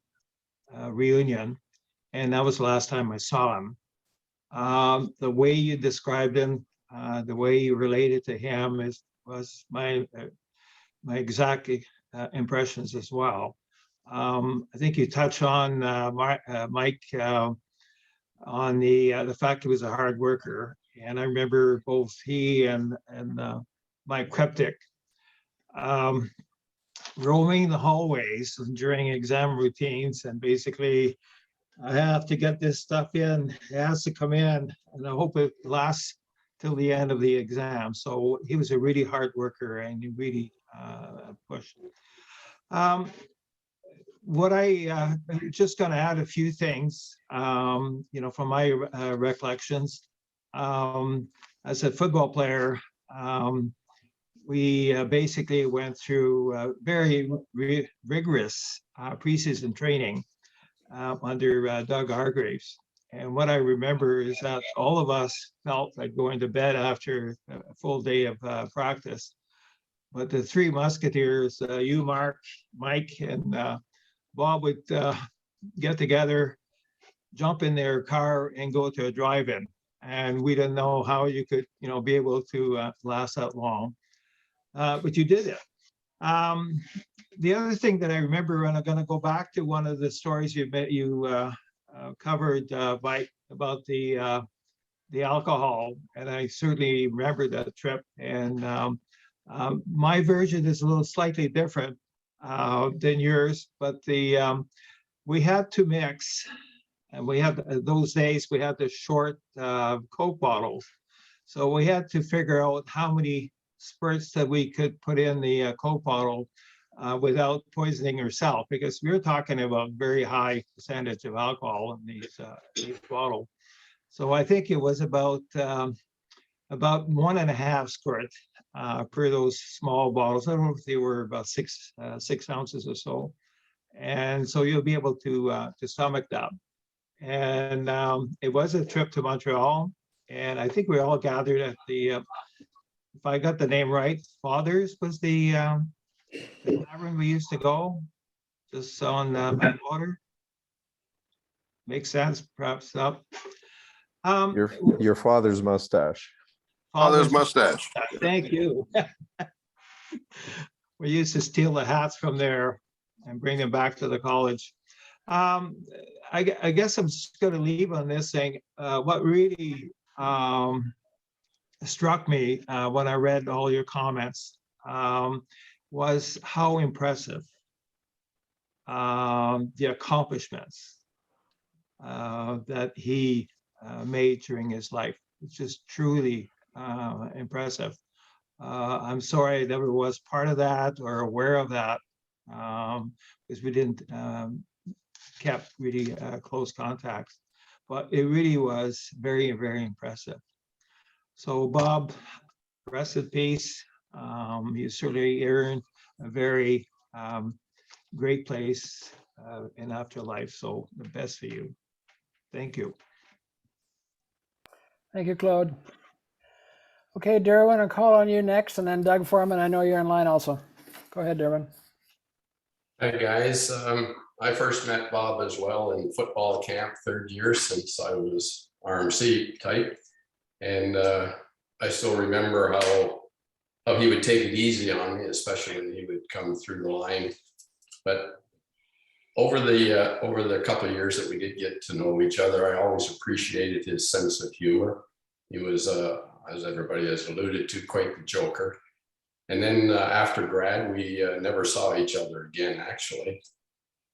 reunion, and that was the last time I saw him. The way you described him, the way you related to him was my exact impressions as well. I think you touch on Mike on the fact he was a hard worker, and I remember both he and Mike Kreptik roaming the hallways during exam routines, and basically, I have to get this stuff in, it has to come in, and I hope it lasts till the end of the exam. So he was a really hard worker, and he really pushed. What I just going to add a few things, you know, from my recollections. As a football player, we basically went through very rigorous preseason training under Doug Hargraves. And what I remember is that all of us felt like going to bed after a full day of practice. but the Three Musketeers, you, Mark, Mike, and Bob would get together, jump in their car and go to a drive-in. And we didn't know how you could, be able to last that long, but you did it. The other thing that I remember, and I'm going to go back to one of the stories you covered, Mike, about the alcohol, and I certainly remember that trip. And my version is a little slightly different than yours, but we had to mix, and we had those days we had the short Coke bottles, so we had to figure out how many spurts that we could put in the Coke bottle without poisoning yourself, because we were talking about very high percentage of alcohol in these bottles. So I think it was about 1.5 squirt per those small bottles. I don't know if they were about six ounces or so, and so you'll be able to stomach that. And it was a trip to Montreal, and I think we all gathered at the, if I got the name right, Father's was the tavern we used to go, just on Backwater. Makes sense, perhaps.
Your father's mustache.
Father's mustache.
Thank you. We used to steal the hats from there and bring them back to the college. I guess I'm just going to leave on this saying what really struck me when I read all your comments was how impressive the accomplishments that he made during his life. It's just truly impressive. I'm sorry I never was part of that or aware of that, because we didn't kept really close contacts, but it really was very, very impressive. So Bob, rest in peace. You certainly earned a very great place in afterlife. So the best for you. Thank you.
Thank you, Claude. Okay, Derwin, I'll call on you next, and then Doug Foreman, I know you're in line also. Go ahead, Derwin.
Hi, guys. I first met Bob as well in football camp, third year, since I was RMC type. And I still remember how he would take it easy on me, especially when he would come through the line. But over the couple of years that we did get to know each other, I always appreciated his sense of humor. He was, as everybody has alluded to, quite the joker. And then after grad, we never saw each other again, actually.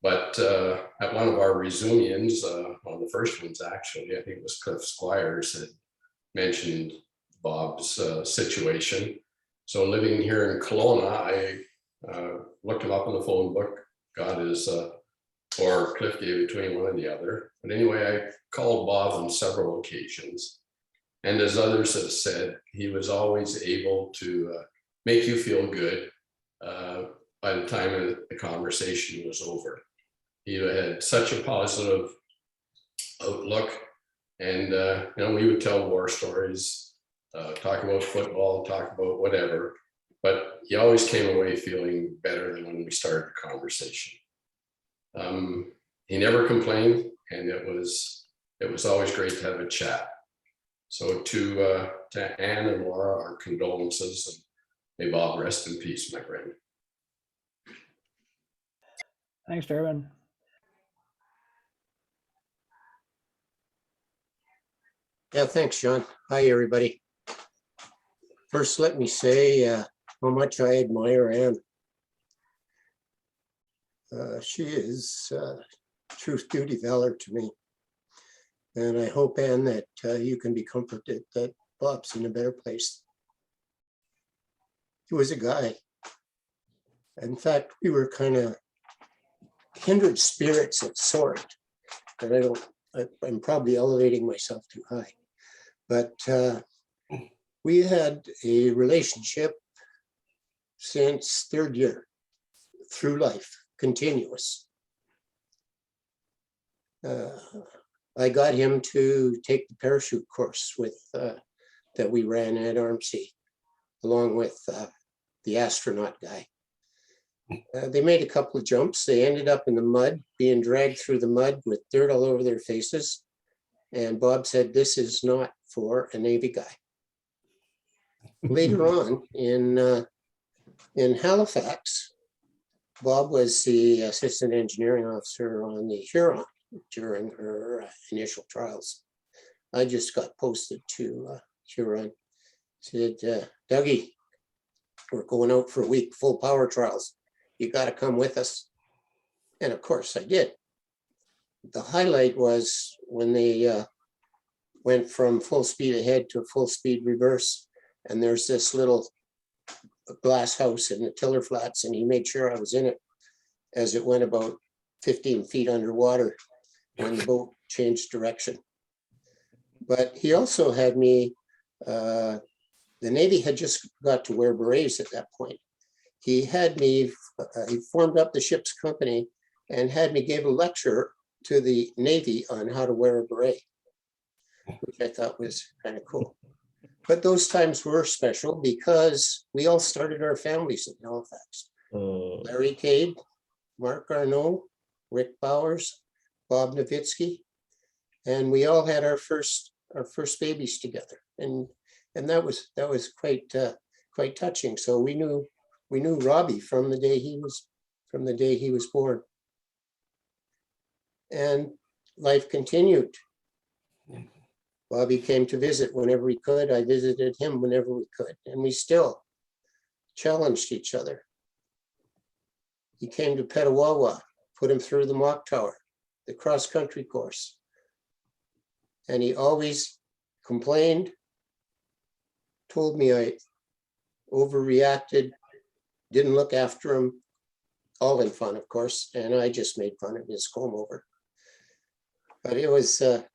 But at one of our ReZoomions, one of the first ones actually, I think it was Cliff Squires, had mentioned Bob's situation. So living here in Kelowna, I looked him up in the phone book, got his, or Cliff gave it to him, one or the other. But anyway, I called Bob on several occasions. And as others have said, he was always able to make you feel good by the time the conversation was over. He had such a positive outlook, and we would tell war stories, talk about football, talk about whatever, but he always came away feeling better than when we started the conversation. He never complained, and it was always great to have a chat. So to Anne and Laura, our condolences, and may Bob rest in peace, my friend.
Thanks, Derwin.
Yeah, thanks, Sean. Hi, everybody. First, let me say how much I admire Anne. She is truth, duty, valor to me. And I hope, Anne, that you can be comforted that Bob's in a better place. He was a guy. In fact, we were kind of kindred spirits of sort. And I'm probably elevating myself too high. But we had a relationship since third year, through life, continuous. I got him to take the parachute course with that we ran at RMC, along with the astronaut guy. They made a couple of jumps. They ended up in the mud, being dragged through the mud with dirt all over their faces. And Bob said, "This is not for a Navy guy." Later on in Halifax, Bob was the assistant engineering officer on the Huron during her initial trials. I just got posted to Huron. Said, "Dougie, we're going out for a week, full power trials. You got to come with us." And of course I did. The highlight was when they went from full speed ahead to full speed reverse. And there's this little glass house in the tiller flats, and he made sure I was in it as it went about 15 feet underwater when the boat changed direction. But he also had me, the Navy had just got to wear berets at that point. He had me, he formed up the ship's company and had me give a lecture to the Navy on how to wear a beret, which I thought was kind of cool. But those times were special because we all started our families in Halifax. Larry Cade, Mark Arnault, Rick Bowers, Bob Novitsky, and we all had our first babies together, and that was quite touching. So we knew Robbie from the day he was born, and life continued. Bobby came to visit whenever he could. I visited him whenever we could, and we still challenged each other. He came to Petawawa, put him through the mock tower, the cross-country course. And he always complained, told me I overreacted, didn't look after him, all in fun, of course, and I just made fun of his comb over. But it was a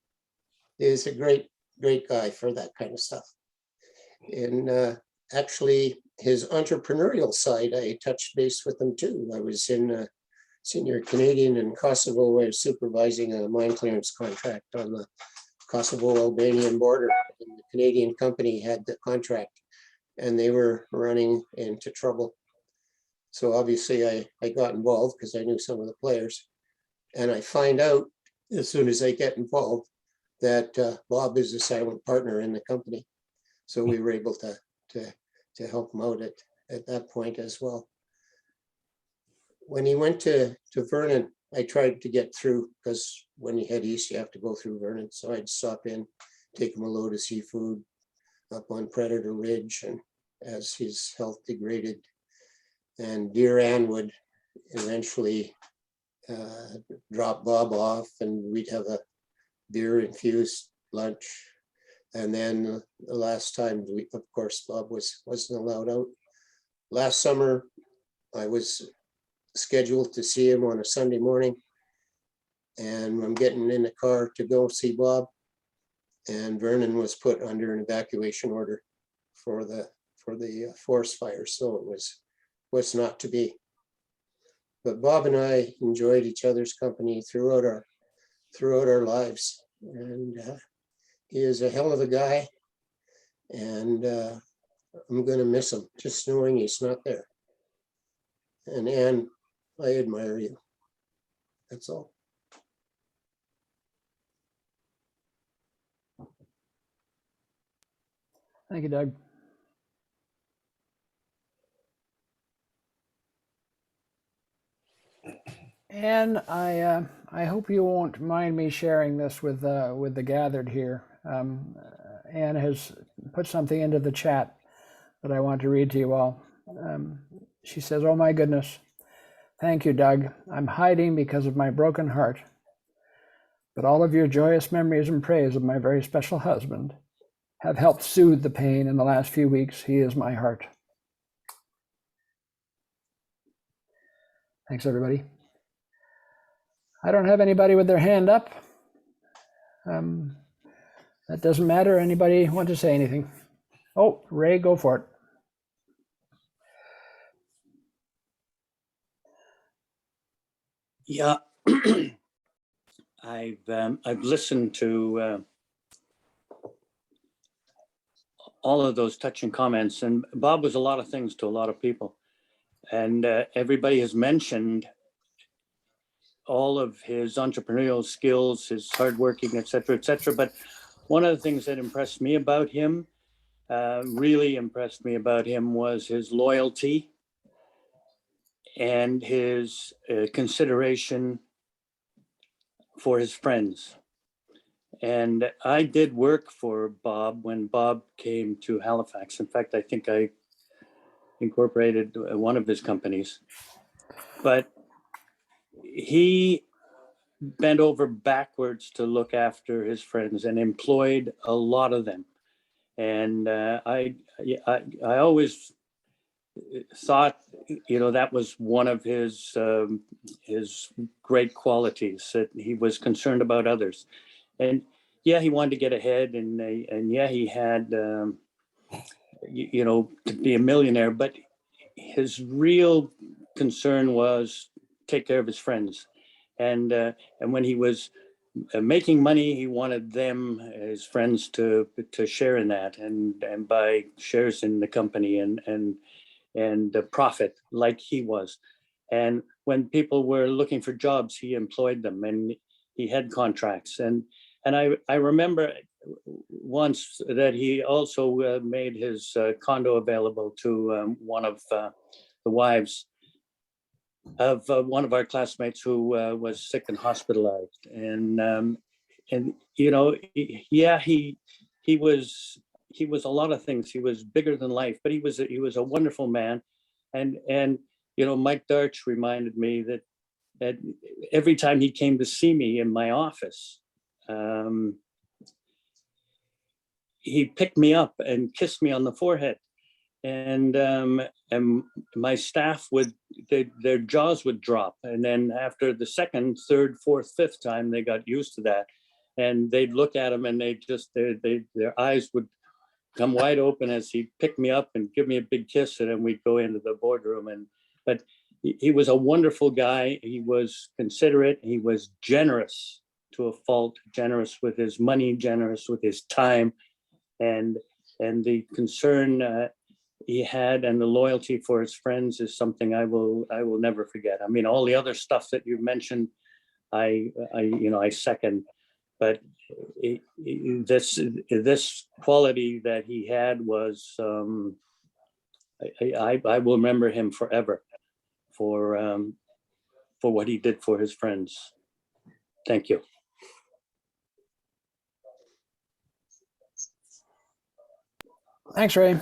great guy for that kind of stuff. And actually, his entrepreneurial side, I touched base with him too. I was in senior Canadian in Kosovo. I was supervising a mine clearance contract on the Kosovo-Albanian border. And the Canadian company had the contract, and they were running into trouble. So obviously, I got involved because I knew some of the players. And I find out as soon as I get involved that Bob is a silent partner in the company. So we were able to help him out at that point as well. When he went to Vernon, I tried to get through, because when you head east, you have to go through Vernon. So I'd stop in, take him a load of seafood up on Predator Ridge, and as his health degraded. And Dear Ann would eventually drop Bob off, and we'd have a beer-infused lunch. And then the last time, of course, Bob wasn't allowed out. Last summer, I was scheduled to see him on a Sunday morning, and I'm getting in the car to go see Bob, and Vernon was put under an evacuation order for the forest fire, so it was not to be. But Bob and I enjoyed each other's company throughout our lives, and he is a hell of a guy, and I'm going to miss him, just knowing he's not there. And Ann, I admire you. That's all.
Thank you, Doug. And I hope you won't mind me sharing this with the gathered here. Anne has put something into the chat that I want to read to you all. She says, "Oh my goodness, thank you, Doug. I'm hiding because of my broken heart. But all of your joyous memories and praise of my very special husband have helped soothe the pain in the last few weeks. He is my heart." Thanks, everybody. I don't have anybody with their hand up. That doesn't matter. Anybody want to say anything? Oh, Ray, go for it.
Yeah, I've listened to all of those touching comments. And Bob was a lot of things to a lot of people. And everybody has mentioned all of his entrepreneurial skills, his hardworking, et cetera. But one of the things that impressed me about him, really impressed me about him, was his loyalty and his consideration for his friends. And I did work for Bob when Bob came to Halifax. In fact, I think I incorporated one of his companies. But he bent over backwards to look after his friends and employed a lot of them. And I always thought, that was one of his great qualities, that he was concerned about others. And yeah, he wanted to get ahead, and yeah, he had, to be a millionaire, but his real concern was take care of his friends. And when he was making money, he wanted them, his friends, to share in that and buy shares in the company and profit like he was. And when people were looking for jobs, he employed them, and he had contracts. And I remember once that he also made his condo available to one of the wives of one of our classmates who was sick and hospitalized. And yeah, he was a lot of things. He was bigger than life, but he was a wonderful man. And Mike Darch reminded me that every time he came to see me in my office, he picked me up and kissed me on the forehead. And my staff their jaws would drop. And then after the second, third, fourth, fifth time, they got used to that. And they'd look at him, and their eyes would come wide open as he picked me up and give me a big kiss. And then we'd go into the boardroom. But he was a wonderful guy. He was considerate. He was generous to a fault, generous with his money, generous with his time. And the concern he had and the loyalty for his friends is something I will never forget. I mean, all the other stuff that you mentioned, I second, but this quality that he had was, I will remember him forever for what he did for his friends. Thank you.
Thanks, Ray.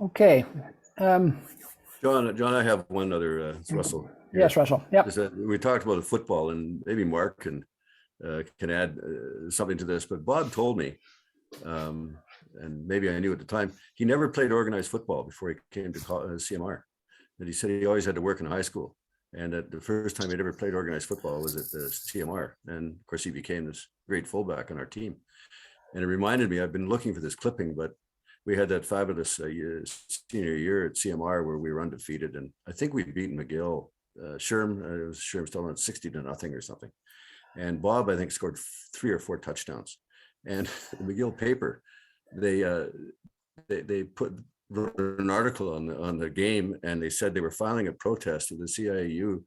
Okay.
John, I have one other, it's Russell. Here.
Yes, Russell. Yeah.
We talked about football, and maybe Mark can add something to this, but Bob told me, and maybe I knew at the time, he never played organized football before he came to CMR. And he said he always had to work in high school. And that the first time he'd ever played organized football was at the CMR. And of course, he became this great fullback on our team. And it reminded me, I've been looking for this clipping, but we had that fabulous senior year at CMR where we were undefeated. And I think we'd beaten McGill, Sherm still on 60-0 or something. And Bob, I think, scored 3 or 4 touchdowns. And the McGill paper, they wrote an article on the game, and they said they were filing a protest with the CIAU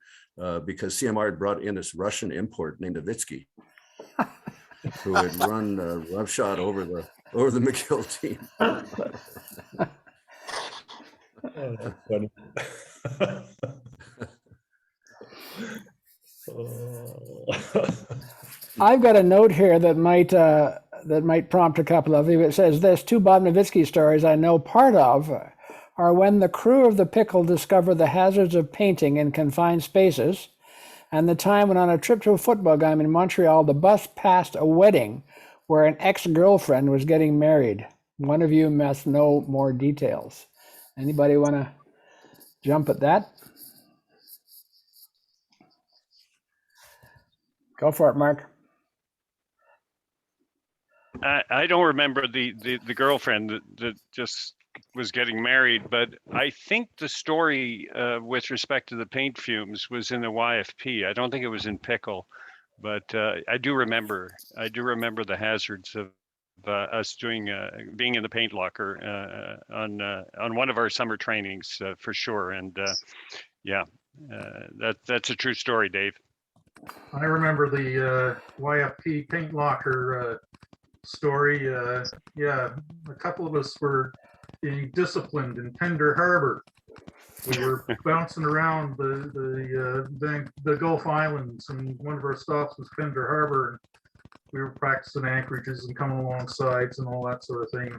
because CMR had brought in this Russian import named Novitsky, who had run roughshod over the McGill team.
Oh, that's funny.
I've got a note here that might prompt a couple of you. It says this: 2 Bob Novitsky stories I know part of are when the crew of the Pickle discovered the hazards of painting in confined spaces, and the time when on a trip to a football game in Montreal, the bus passed a wedding where an ex-girlfriend was getting married. One of you must know more details. Anybody want to jump at that? Go for it, Mark.
I don't remember the girlfriend that just was getting married, but I think the story with respect to the paint fumes was in the YFP. I don't think it was in Pickle, but I do remember the hazards of us doing being in the paint locker on one of our summer trainings for sure. And yeah, that's a true story, Dave.
I remember the YFP paint locker story. Yeah, a couple of us were being disciplined in Pender Harbor. We were bouncing around the Gulf Islands, and one of our stops was Pender Harbor. We were practicing anchorages and coming along sides and all that sort of thing.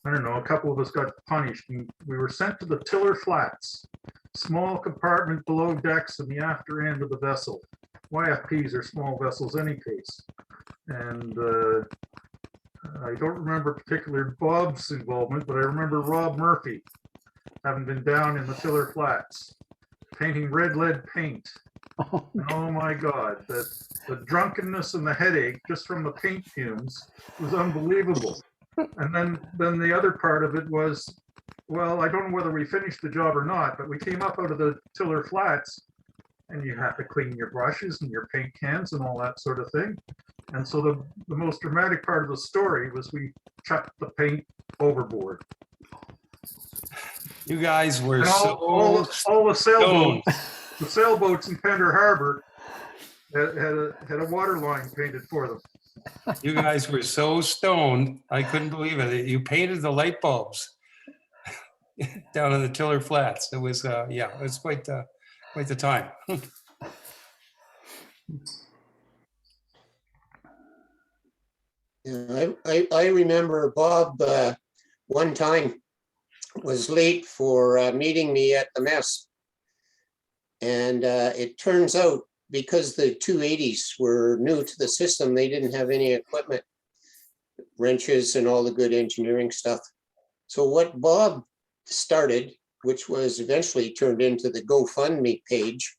I don't know, a couple of us got punished, and we were sent to the Tiller Flats, small compartment below decks in the after end of the vessel. YFPs are small vessels any case. And I don't remember particularly Bob's involvement, but I remember Rob Murphy having been down in the Tiller Flats, painting red lead paint. And oh my God, the drunkenness and the headache just from the paint fumes was unbelievable. And then the other part of it was, well, I don't know whether we finished the job or not, but we came up out of the Tiller Flats, and you have to clean your brushes and your paint cans and all that sort of thing. And so the most dramatic part of the story was we chucked the paint overboard.
You guys were
and all the sailboats in Pender Harbor had a water line painted for them.
You guys were so stoned, I couldn't believe it. You painted the light bulbs down in the Tiller Flats. It was, yeah, it was quite the time.
Yeah, I remember Bob one time was late for meeting me at the mess. And it turns out because the 280s were new to the system, they didn't have any equipment, wrenches and all the good engineering stuff. So what Bob started, which was eventually turned into the GoFundMe page,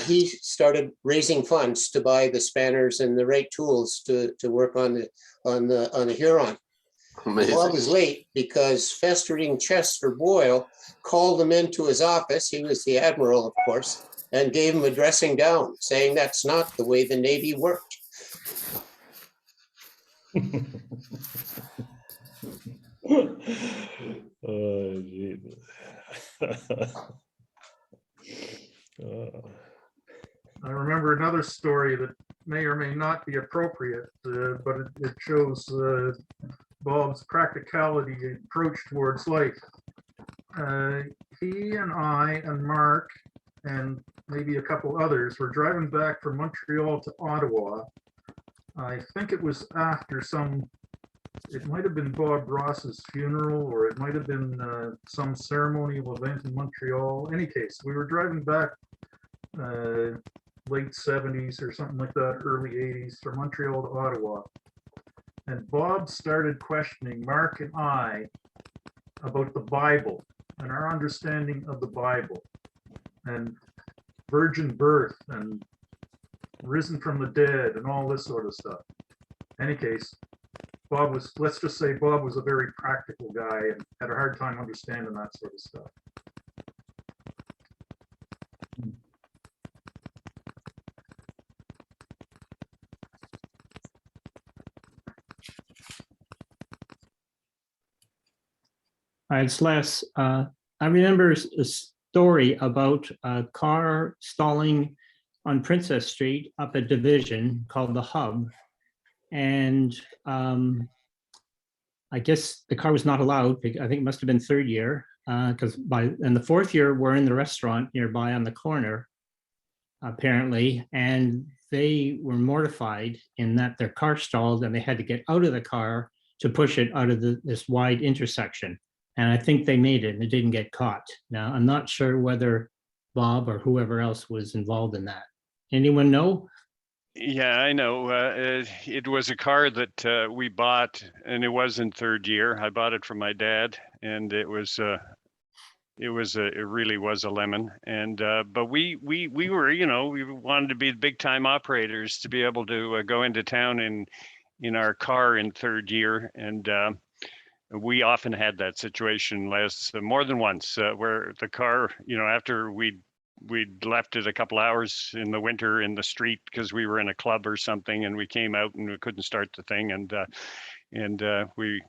he started raising funds to buy the spanners and the right tools to work on the Huron.
Amazing.
Bob was late because festering Chester Boyle called him into his office. He was the admiral, of course, and gave him a dressing down, saying that's not the way the Navy worked.
Oh, Jesus.
I remember another story that may or may not be appropriate, but it shows Bob's practicality approach towards life. He and I and Mark and maybe a couple others were driving back from Montreal to Ottawa. I think it was after it might have been Bob Ross's funeral, or it might have been some ceremonial event in Montreal. In any case, we were driving back late 70s or something like that, early 80s, from Montreal to Ottawa. And Bob started questioning Mark and I about the Bible and our understanding of the Bible and virgin birth and risen from the dead and all this sort of stuff. In any case, Bob was, let's just say Bob was a very practical guy and had a hard time understanding that sort of stuff.
It's Les. I remember a story about a car stalling on Princess Street up at Division called the Hub. And I guess the car was not allowed. I think it must have been third year, because in the fourth year, we're in the restaurant nearby on the corner, apparently. And they were mortified in that their car stalled and they had to get out of the car to push it out of this wide intersection. And I think they made it and it didn't get caught. Now, I'm not sure whether Bob or whoever else was involved in that. Anyone know?
Yeah, I know. It was a car that we bought, and it was in third year. I bought it from my dad, and it really was a lemon. And but we were, we wanted to be the big time operators to be able to go into town in our car in third year, and we often had that situation more than once where the car, after we'd we'd left it a couple hours in the winter in the street because we were in a club or something, and we came out and we couldn't start the thing, and we,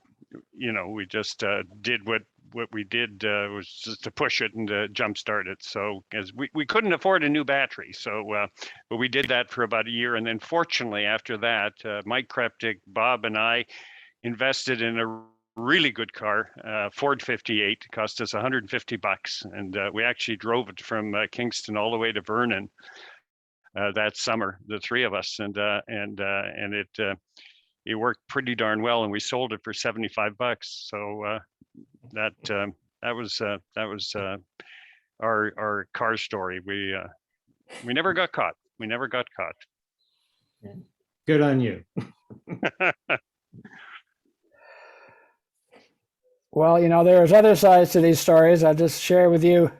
you know, we just did what we did was just to push it and to jumpstart it. So as we couldn't afford a new battery, so but we did that for about a year, and then fortunately after that, Mike Kreptic, Bob, and I invested in a really good car, Ford 58, cost us $150, and we actually drove it from Kingston all the way to Vernon that summer, the three of us, and it worked pretty darn well, and we sold it for $75. So that was our car story. We never got caught. We never got caught.
Good on you.
Well, you know, there's other sides to these stories. I'll just share with you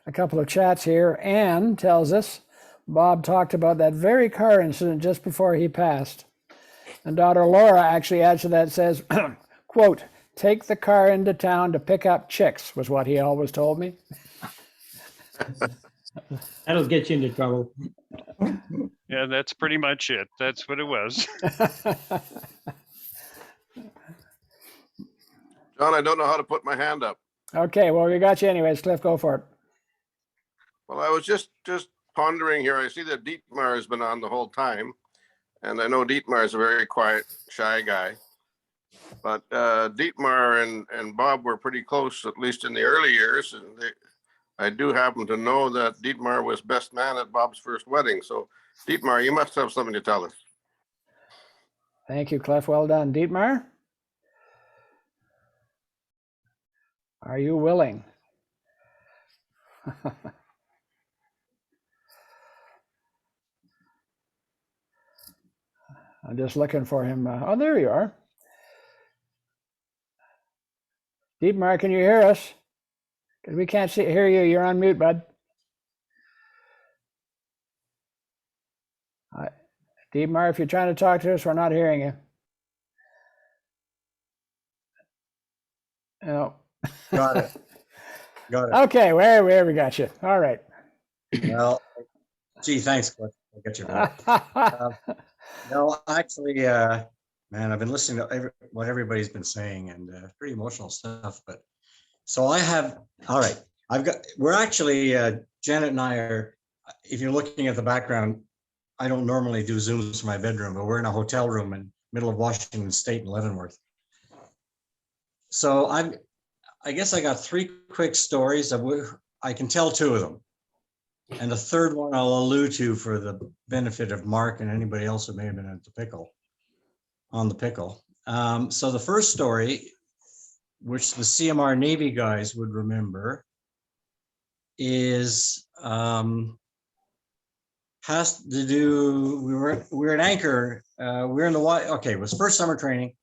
a couple of chats here. Anne tells us Bob talked about that very car incident just before he passed. And daughter Laura actually adds to that, says, quote, take the car into town to pick up chicks, was what he always told me.
That'll get you into trouble.
Yeah, that's pretty much it. That's what it was.
John, I don't know how to put my hand up.
Okay, well, we got you anyways. Cliff, go for it.
Well, I was just pondering here. I see that Dietmar has been on the whole time. And I know Dietmar is a very quiet, shy guy. But Dietmar and Bob were pretty close, at least in the early years. And I do happen to know that Dietmar was best man at Bob's first wedding. So, Dietmar, you must have something to tell us.
Thank you, Cliff. Well done. Dietmar? Are you willing? I'm just looking for him. Oh, there you are. Dietmar, can you hear us? Because we can't hear you. You're on mute, bud. Dietmar, if you're trying to talk to us, we're not hearing you. No.
Got it. Got it.
Okay, where we got you. All right.
Well, gee, thanks, Cliff. I'll get you. No, actually, man, I've been listening to what everybody's been saying, and pretty emotional stuff. But so I have. All right, we're actually Janet and I are. If you're looking at the background, I don't normally do Zooms from my bedroom, but we're in a hotel room in middle of Washington State in Leavenworth. So I guess I got three quick stories. I can tell two of them. And the third one I'll allude to for the benefit of Mark and anybody else who may have been on the pickle. So the first story, which the CMR Navy guys would remember, is has to do. We were at Anchor. We were in the okay. It was first summer training,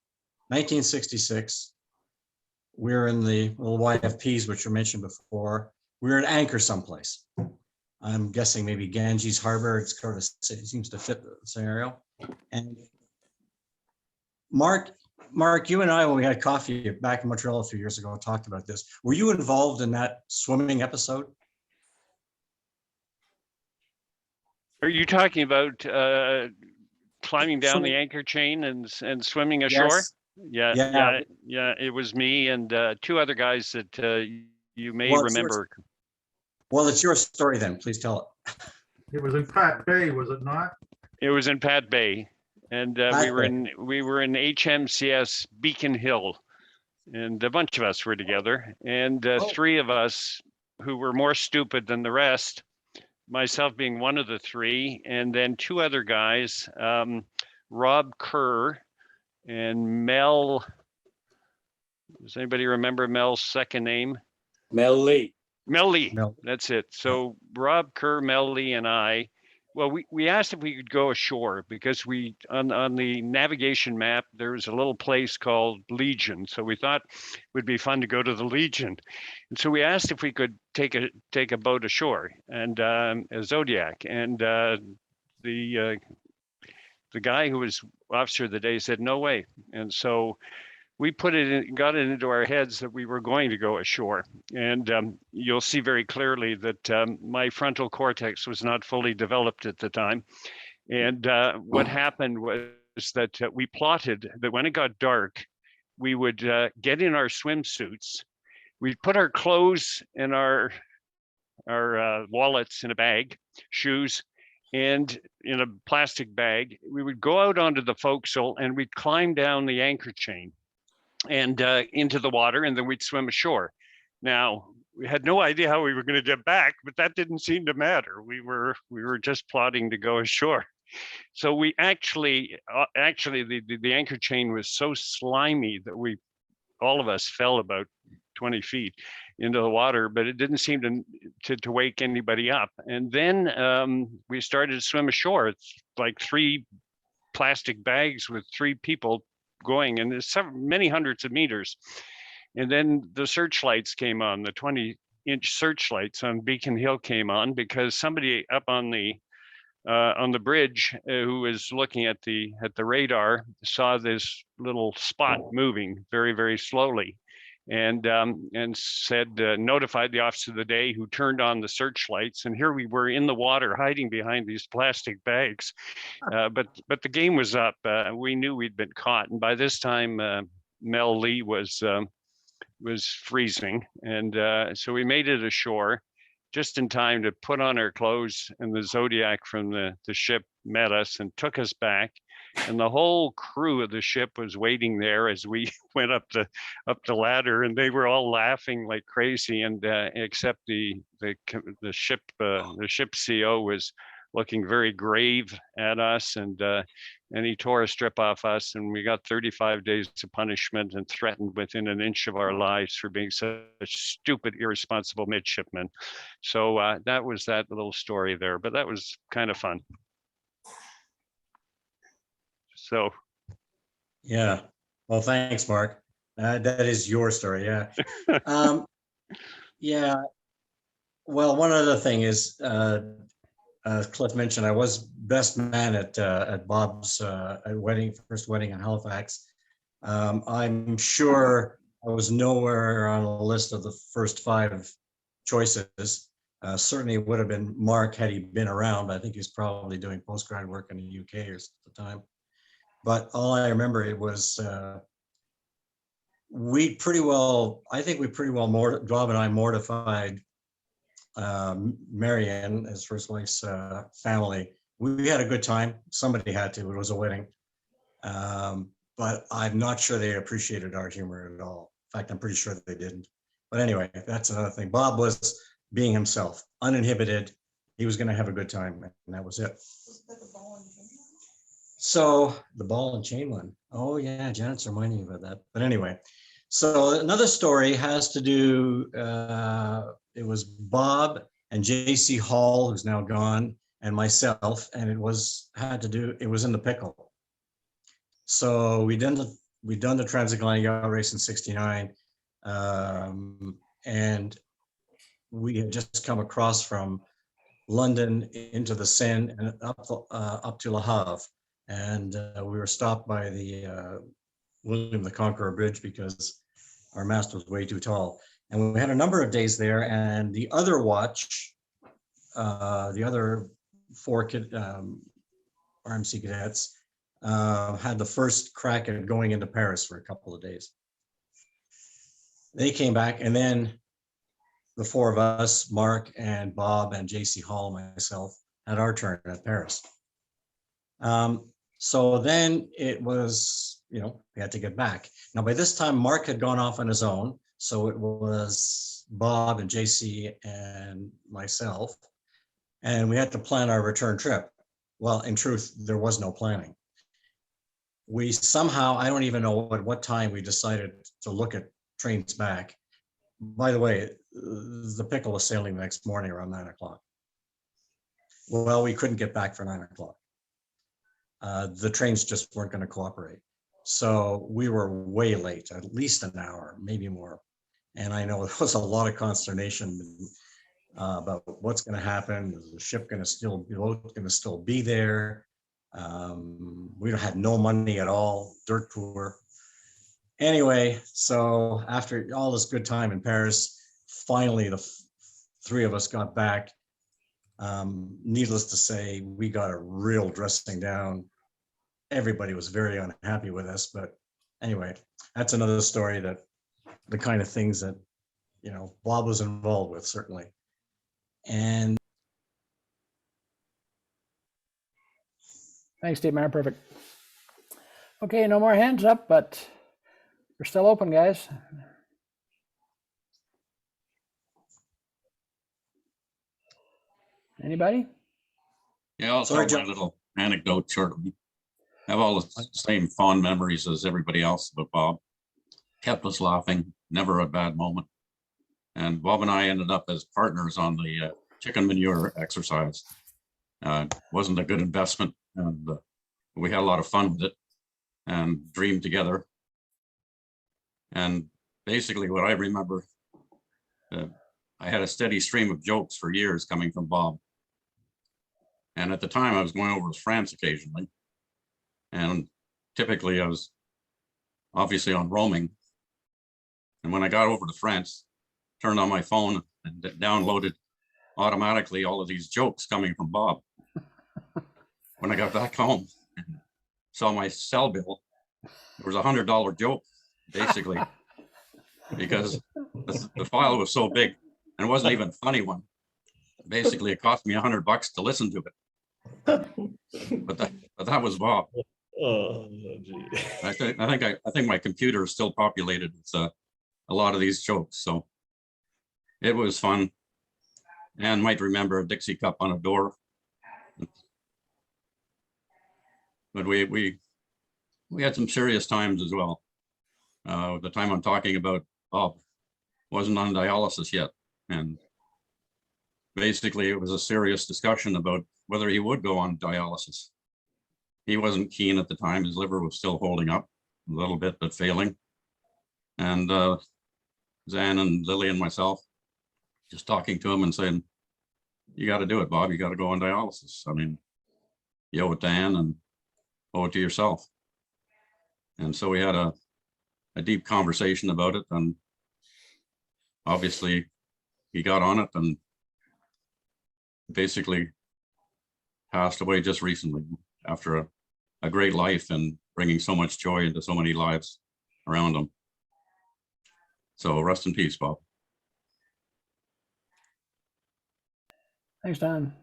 1966. We were in the little YFPs, which were mentioned before. We were at Anchor someplace. I'm guessing maybe Ganges Harbor. It seems to fit the scenario. And Mark, you and I, when we had coffee back in Montreal a few years ago, talked about this. Were you involved in that swimming episode?
Are you talking about climbing down the anchor chain and swimming ashore?
Yes.
Yeah. It was me and two other guys that you may remember.
Well, it's your story then. Please tell it.
It was in Pat Bay, was it not?
It was in Pat Bay, and we were in HMCS Beacon Hill, and a bunch of us were together, and three of us who were more stupid than the rest, myself being one of the three, and then two other guys, Rob Kerr and Mel. Does anybody remember Mel's second name?
Mel Lee.
Mel Lee, that's it. So Rob Kerr, Mel Lee, and I, well, we asked if we could go ashore because on the navigation map, there was a little place called Legion. So we thought it would be fun to go to the Legion. And so we asked if we could take a boat ashore and a Zodiac. And the guy who was officer of the day said, no way. And so we put it in, got it into our heads that we were going to go ashore. And you'll see very clearly that my frontal cortex was not fully developed at the time. And what happened was that we plotted that when it got dark, we would get in our swimsuits. We'd put our clothes and our wallets in a bag, shoes, and in a plastic bag. We would go out onto the forecastle and we'd climb down the anchor chain and into the water, and then we'd swim ashore. Now, we had no idea how we were going to get back, but that didn't seem to matter. We were just plotting to go ashore. So we actually the anchor chain was so slimy that all of us fell about 20 feet into the water, but it didn't seem to wake anybody up. And then we started to swim ashore. It's like 3 plastic bags with 3 people going, and there's many hundreds of meters. And then the searchlights came on, the 20-inch searchlights on Beacon Hill came on, because somebody up on the bridge who was looking at the radar saw this little spot moving very, very slowly, and said, notified the officer of the day, who turned on the searchlights. And here we were in the water, hiding behind these plastic bags. But the game was up. We knew we'd been caught. And by this time, Mel Lee was freezing. And so we made it ashore just in time to put on our clothes, and the Zodiac from the ship met us and took us back. And the whole crew of the ship was waiting there as we went up the ladder, and they were all laughing like crazy. And except the ship CO was looking very grave at us, and he tore a strip off us, and we got 35 days of punishment and threatened within an inch of our lives for being such stupid, irresponsible midshipmen. So that was that little story there, but that was kind of fun. So.
Yeah. Well, thanks, Mark. That is your story. Yeah. Yeah. Well, one other thing is, Cliff mentioned, I was best man at Bob's first wedding in Halifax. I'm sure I was nowhere on the list of the first 5 choices. Certainly would have been Mark had he been around, but I think he was probably doing postgrad work in the UK at the time. But all I remember, it was, I think we pretty well, Bob and I mortified Marianne, his first wife's family. We had a good time. Somebody had to. It was a wedding. But I'm not sure they appreciated our humor at all. In fact, I'm pretty sure that they didn't. But anyway, that's another thing. Bob was being himself, uninhibited. He was going to have a good time, and that was it. So the ball and chain one. Oh yeah, Janet's reminding me about that. But anyway, so another story has to do, it was Bob and JC Hall, who's now gone, and myself, and it was in the pickle. So we done the transatlantic yacht race in '69, and we had just come across from London into the Seine and up to Le Havre, and we were stopped by the William the Conqueror Bridge because our mast was way too tall. And we had a number of days there, and the other watch, the other 4 RMC cadets had the first crack at going into Paris for a couple of days. They came back, and then the 4 of us, Mark and Bob and JC Hall and myself, had our turn at Paris. So then it was, we had to get back. Now, by this time, Mark had gone off on his own. So it was Bob and JC and myself, and we had to plan our return trip. Well, in truth, there was no planning. We somehow, I don't even know at what time we decided to look at trains back. By the way, the pickle was sailing the next morning around 9 o'clock. Well, we couldn't get back for 9 o'clock. The trains just weren't going to cooperate. So we were way late, at least an hour, maybe more. And I know there was a lot of consternation about what's going to happen. Is the ship going to still be there? We had no money at all, dirt poor. Anyway, so after all this good time in Paris, finally the three of us got back. Needless to say, we got a real dressing down. Everybody was very unhappy with us, but anyway, that's another story, that the kind of things that, you know, Bob was involved with, certainly. And
Thanks, Steve Meyer. Perfect. Okay, no more hands up, but we're still open, guys. Anybody?
Yeah, I'll
Sorry,
tell my
John.
little anecdote shortly. I have all the same fond memories as everybody else about Bob. Kept us laughing, never a bad moment. And Bob and I ended up as partners on the chicken manure exercise. Wasn't a good investment, and we had a lot of fun with it and dreamed together. And basically what I remember, I had a steady stream of jokes for years coming from Bob. And at the time I was going over to France occasionally. And typically I was obviously on roaming. And when I got over to France, turned on my phone and downloaded automatically all of these jokes coming from Bob. When I got back home and saw my cell bill, there was $100 joke, basically, because the file was so big and it wasn't even a funny one. Basically, it cost me $100 to listen to it. But that was Bob.
Oh, gee.
I think my computer is still populated with a lot of these jokes. So it was fun. And might remember a Dixie cup on a door. But we had some serious times as well. The time I'm talking about, Bob wasn't on dialysis yet. And basically it was a serious discussion about whether he would go on dialysis. He wasn't keen at the time. His liver was still holding up a little bit, but failing. And Zan and Lily and myself just talking to him and saying, you got to do it, Bob. You got to go on dialysis. I mean, you owe it to Ann and owe it to yourself. And so we had a deep conversation about it. And obviously he got on it and basically passed away just recently after a great life and bringing so much joy into so many lives around him. So rest in peace, Bob.
Thanks, Don.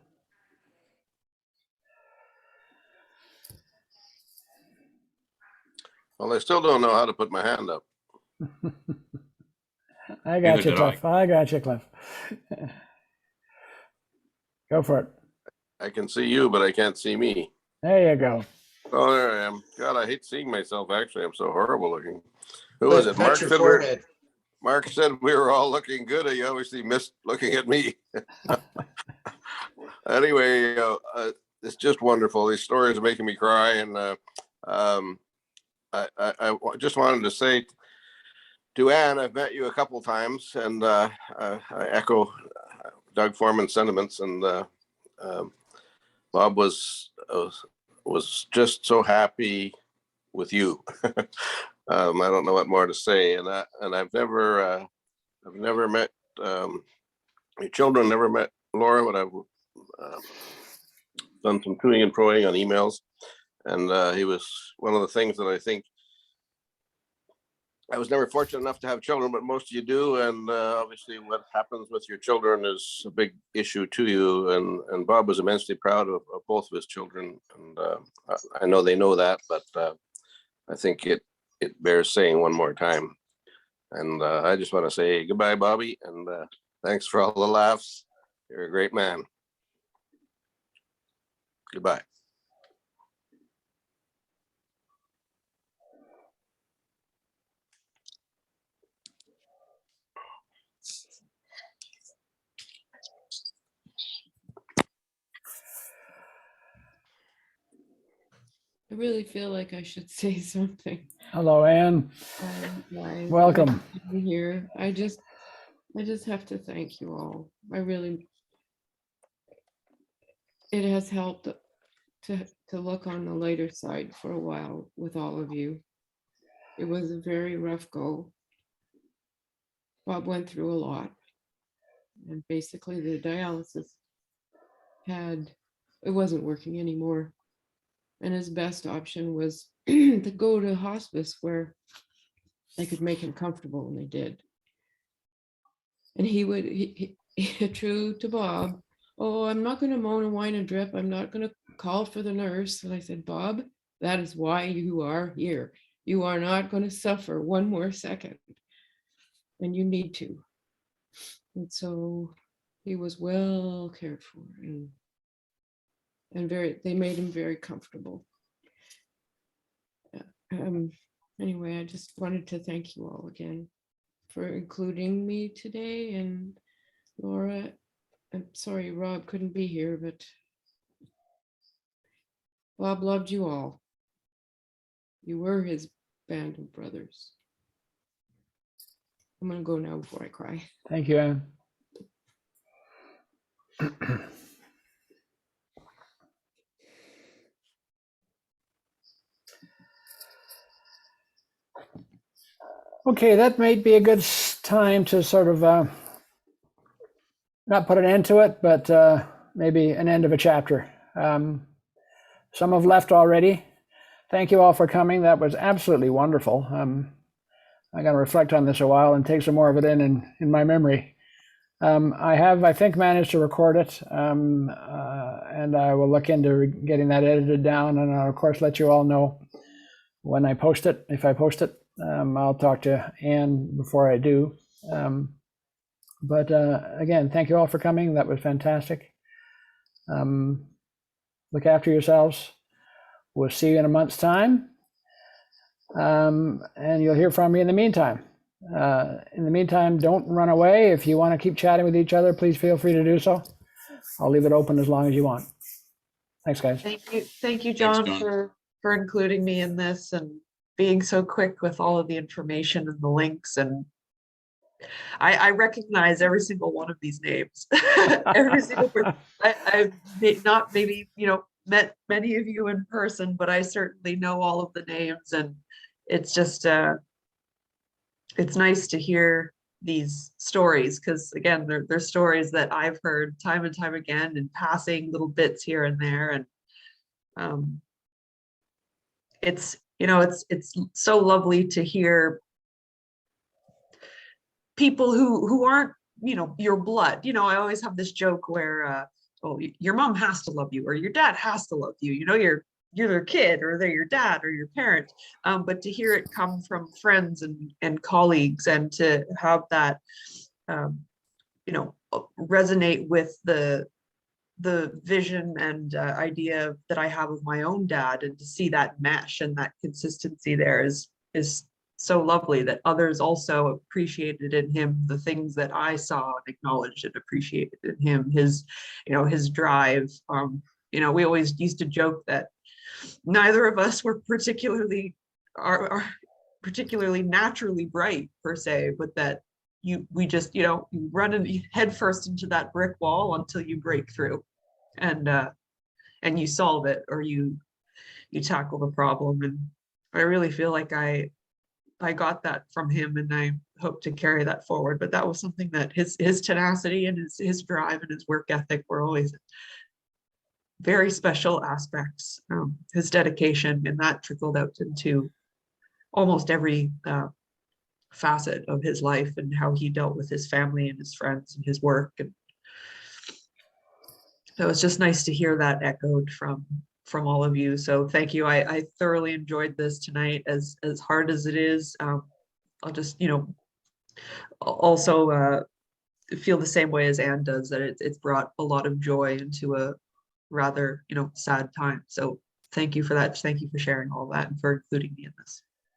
Well, I still don't know how to put my hand up.
I got you, Cliff. I got you, Cliff. Go for it.
I can see you, but I can't see me.
There you go.
Oh, there I am. God, I hate seeing myself. Actually, I'm so horrible looking. Who was it? Mark said we were all looking good. He obviously missed looking at me. Anyway, it's just wonderful. These stories are making me cry. And I just wanted to say to Ann, I've met you a couple of times, and I echo Doug Foreman's sentiments. And Bob was just so happy with you. I don't know what more to say. And I've never met your children, never met Laura, but I've done some toing and froing on emails. And he was one of the things that I think, I was never fortunate enough to have children, but most of you do. And obviously what happens with your children is a big issue to you. And Bob was immensely proud of both of his children. And I know they know that, but I think it bears saying one more time. And I just want to say goodbye, Bobby. And thanks for all the laughs. You're a great man. Goodbye.
I really feel like I should say something.
Hello, Ann.
Guys,
Welcome.
I'm here. I just have to thank you all. It has helped to look on the lighter side for a while with all of you. It was a very rough go. Bob went through a lot. And basically the dialysis it wasn't working anymore. And his best option was to go to hospice where they could make him comfortable, and they did. And he true to Bob, oh, I'm not going to moan and whine and drip. I'm not going to call for the nurse. And I said, Bob, that is why you are here. You are not going to suffer one more second. And you need to. And so he was well cared for, and they made him very comfortable. Anyway, I just wanted to thank you all again for including me today. And Laura, I'm sorry Rob couldn't be here, but Bob loved you all. You were his band of brothers. I'm gonna go now before I cry.
Thank you, Anne. Okay, that might be a good time to sort of not put an end to it, but maybe an end of a chapter. Some have left already. Thank you all for coming. That was absolutely wonderful. I'm going to reflect on this a while and take some more of it in my memory. I have, I think, managed to record it, and I will look into getting that edited down, and I'll, of course, let you all know when I post it, if I post it. I'll talk to Anne before I do. But again, thank you all for coming. That was fantastic. Look after yourselves. We'll see you in a month's time. And you'll hear from me in the meantime. In the meantime, don't run away. If you want to keep chatting with each other, please feel free to do so. I'll leave it open as long as you want. Thanks, guys.
Thank you, John, for including me in this and being so quick with all of the information and the links. And I recognize every single one of these names. Every single person. I've not maybe, met many of you in person, but I certainly know all of the names, and it's just it's nice to hear these stories, because again, they're stories that I've heard time and time again in passing little bits here and there. And it's so lovely to hear people who aren't your blood. I always have this joke where your mom has to love you, or your dad has to love you. You're their kid, or they're your dad or your parent. But to hear it come from friends and colleagues, and to have that resonate with the vision and idea that I have of my own dad, and to see that mesh and that consistency there is so lovely, that others also appreciated in him the things that I saw and acknowledged and appreciated in him. His drive. We always used to joke that neither of us were particularly naturally bright per se, but that we just you run head first into that brick wall until you break through, and you solve it, or you tackle the problem. And I really feel like I got that from him, and I hope to carry that forward. But that was something that his tenacity and his drive and his work ethic were always very special aspects. His dedication, and that trickled out into almost every facet of his life, and how he dealt with his family and his friends and his work. And so it's just nice to hear that echoed from all of you. So thank you. I thoroughly enjoyed this tonight, as hard as it is. I'll just also feel the same way as Anne does, that it's brought a lot of joy into a rather sad time. So thank you for that. Thank you for sharing all that and for including me in this.